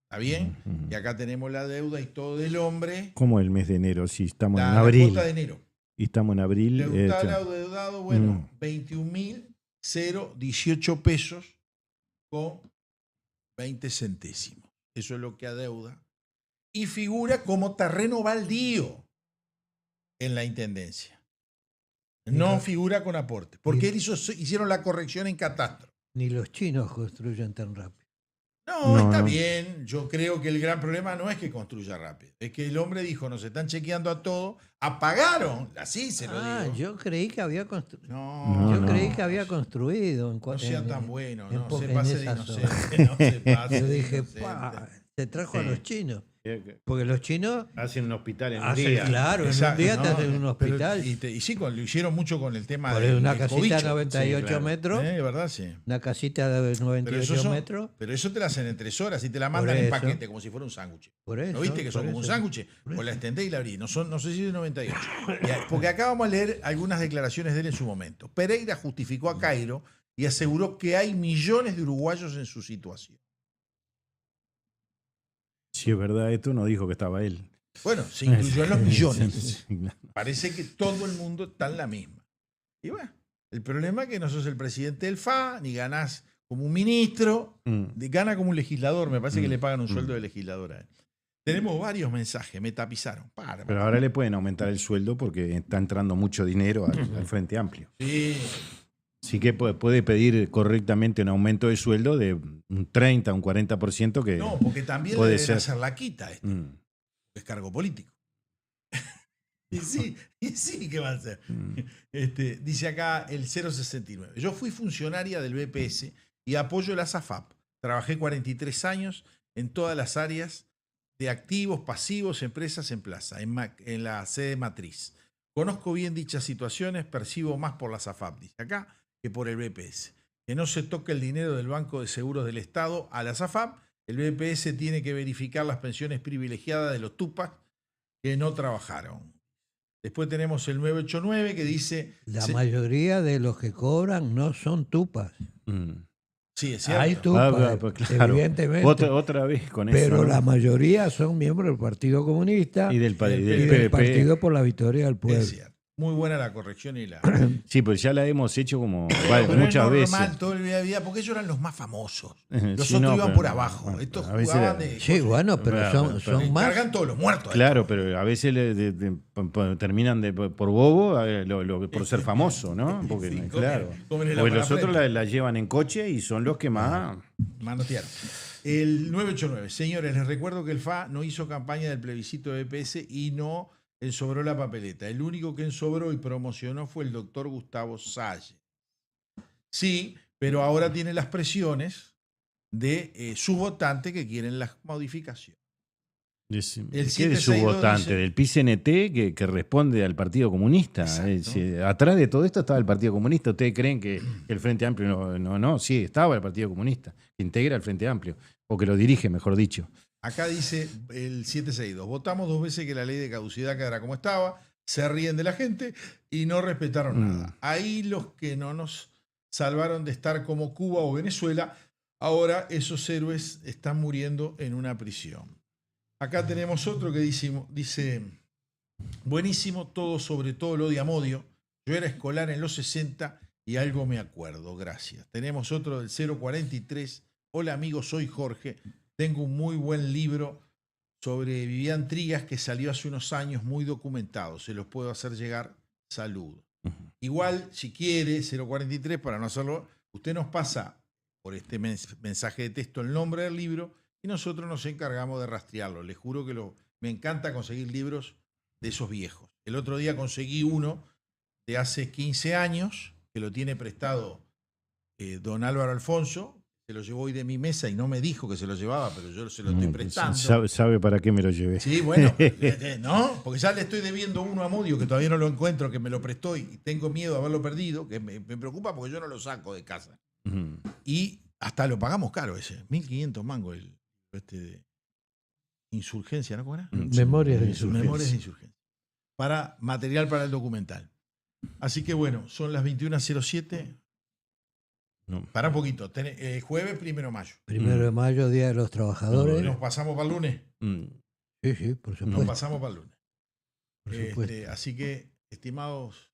¿Está bien? Ujú. Y acá tenemos la deuda y todo del hombre. ¿Cómo el mes de enero? Si estamos en La abril. cuota de enero. Y estamos en abril. Deudado, bueno, 21.018 pesos con 20 centésimos. Eso es lo que adeuda. Y figura como terreno baldío en la intendencia. No Mira. figura con aporte. Porque Mira. hicieron la corrección en catastro. Ni los chinos construyen tan rápido. No, No, está no. bien. Yo creo que el gran problema no es que construya rápido. Es que el hombre dijo, nos están chequeando a todo. Apagaron. Así se lo digo. Yo creí que había construido. No, Yo no. creí que había construido. No sea tan bueno, no se en pase de esa inocente. zona. No se pase Yo de dije, inocente. pa, se trajo Sí. a los chinos. Porque los chinos Hacen un hospital en un hacen, día. claro, en un Exacto, día te no, hacen un pero- hospital. y sí, lo hicieron mucho con el tema Por de una casita de 98 Sí, claro. metros. ¿Verdad? Sí. Una casita de 98 metros. Pero eso te la hacen en 3 horas y te la mandan Por en eso. paquete como si fuera un sándwich. Por eso. ¿No viste que son por como un eso. sándwich? Por O la eso. extendés y la abrís. No sé si de 98. Porque acá vamos a leer algunas declaraciones de él en su momento. Pereira justificó a Cairo y aseguró que hay millones de uruguayos en su situación. Si es verdad esto, no dijo que estaba él. Bueno, se incluyó en los millones. Sí, claro. Parece que todo el mundo está en la misma. Y bueno, el problema es que no sos el presidente del FA, ni ganás como un ministro, gana como un legislador. Me parece que le pagan un sueldo de legislador a él. Tenemos varios mensajes, me tapizaron. Pero ahora le pueden aumentar el sueldo porque está entrando mucho dinero al Frente Amplio. Sí, Así que puede pedir correctamente un aumento de sueldo de un 30, un 40% que no, porque también puede le deben ser. hacer la quita. Mm, Es cargo político. y sí, ¿qué va a hacer? mm. Dice acá el 069. Yo fui funcionaria del BPS y apoyo la SAFAP. Trabajé 43 años en todas las áreas de activos, pasivos, empresas en plaza, en la sede matriz. Conozco bien dichas situaciones, percibo más por la SAFAP, dice acá, que por el BPS. Que no se toque el dinero del Banco de Seguros del Estado a la SAFAP. El BPS tiene que verificar las pensiones privilegiadas de los tupas que no trabajaron. Después tenemos el 989 que dice... La mayoría de los que cobran no son tupas. Mm. Sí, es cierto. Hay tupas, Pues claro. evidentemente. Otra vez con pero eso. ¿no? la mayoría son miembros del Partido Comunista Y del y PPP. del Partido por la Victoria del Pueblo. Es cierto. Muy buena la corrección y la... Sí, pues ya la hemos hecho como Pero muchas es veces. normal todo el día a día, porque ellos eran los más famosos. Los Sí, otros no, iban pero- por abajo. bueno, Estos a veces jugaban era- de... Sí, bueno, pero Pero- son más. Cargan todos los muertos. Claro, pero a veces terminan por bobo por ser famoso, ¿no? Porque, Sí, claro. comen en la Porque los frente. otros la llevan en coche y son los que más. Manotearon. El 989. Señores, les recuerdo que el FA no hizo campaña del plebiscito de BPS y no ensobró la papeleta. El único que ensobró y promocionó fue el doctor Gustavo Salles. Sí, pero ahora tiene las presiones de su votante que quieren las modificaciones. ¿Qué es 762 su votante? dice- Del PCNT que responde al Partido Comunista. Exacto. Atrás de todo esto estaba el Partido Comunista. ¿Ustedes creen que el Frente Amplio no? Sí, estaba el Partido Comunista, que integra el Frente Amplio, o que lo dirige, mejor dicho. Acá dice el 762. Votamos 2 veces que la ley de caducidad quedara como estaba, se ríen de la gente y no respetaron nada. Ahí los que no nos salvaron de estar como Cuba o Venezuela, ahora esos héroes están muriendo en una prisión. Acá tenemos otro que dice, buenísimo, todo sobre todo lo de Amodio. Yo era escolar en los 60 y algo me acuerdo, gracias. Tenemos otro del 043. Hola amigos, soy Jorge. Tengo un muy buen libro sobre Vivian Trigas que salió hace unos años, muy documentado. Se los puedo hacer llegar. Saludos. Igual, si quiere, 043, para no hacerlo, usted nos pasa por este mensaje de texto el nombre del libro y nosotros nos encargamos de rastrearlo. Les juro que me encanta conseguir libros de esos viejos. El otro día conseguí uno de hace 15 años, que lo tiene prestado don Álvaro Alfonso. Se lo llevó hoy de mi mesa y no me dijo que se lo llevaba, pero yo se lo estoy prestando. Sabe para qué me lo llevé. Sí, bueno, ¿no? Porque ya le estoy debiendo uno a Modio que todavía no lo encuentro, que me lo prestó y tengo miedo de haberlo perdido, que me preocupa porque yo no lo saco de casa. Ujú. Y hasta lo pagamos caro ese, 1.500 mangos de Insurgencia, ¿no? ¿Cómo era? Memorias de Insurgencia. Memorias de Insurgencia. para material para el documental. Así que bueno, son las 21:07. No. Para un poquito. Jueves 1 de mayo. 1 de mayo, Día de los Trabajadores. ¿Nos pasamos para el lunes? Sí, sí, por Nos supuesto. pasamos para el lunes. Por supuesto. Así que, estimados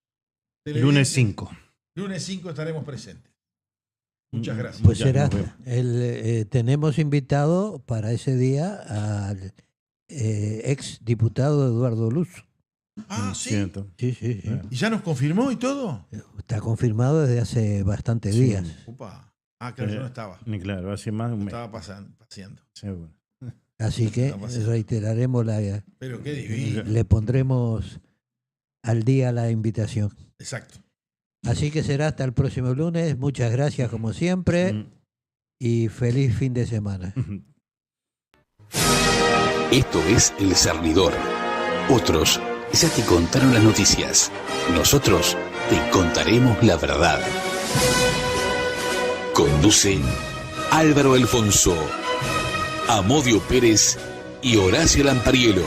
Lunes 5. lunes 5 estaremos presentes. Muchas gracias. Pues Ya, será, nos vemos. tenemos invitado para ese día al ex diputado Eduardo Luz. Ah, sí. Cierto. Sí, sí, sí. ¿Y ya nos confirmó y todo? Está confirmado desde hace bastantes Sí. días. Upa. Ah, claro, yo no estaba. Claro, hace más de un mes. Estaba paseando. Seguro. Así que Está pasando. reiteraremos Pero qué divino. le pondremos al día la invitación. Exacto. Así que será hasta el próximo lunes. Muchas gracias como siempre y feliz fin de semana. Esto es El Cernidor. Otros ya te contaron las noticias. Nosotros te contaremos la verdad. Conducen Álvaro Alfonso, Amodio Pérez y Horacio Lampariello.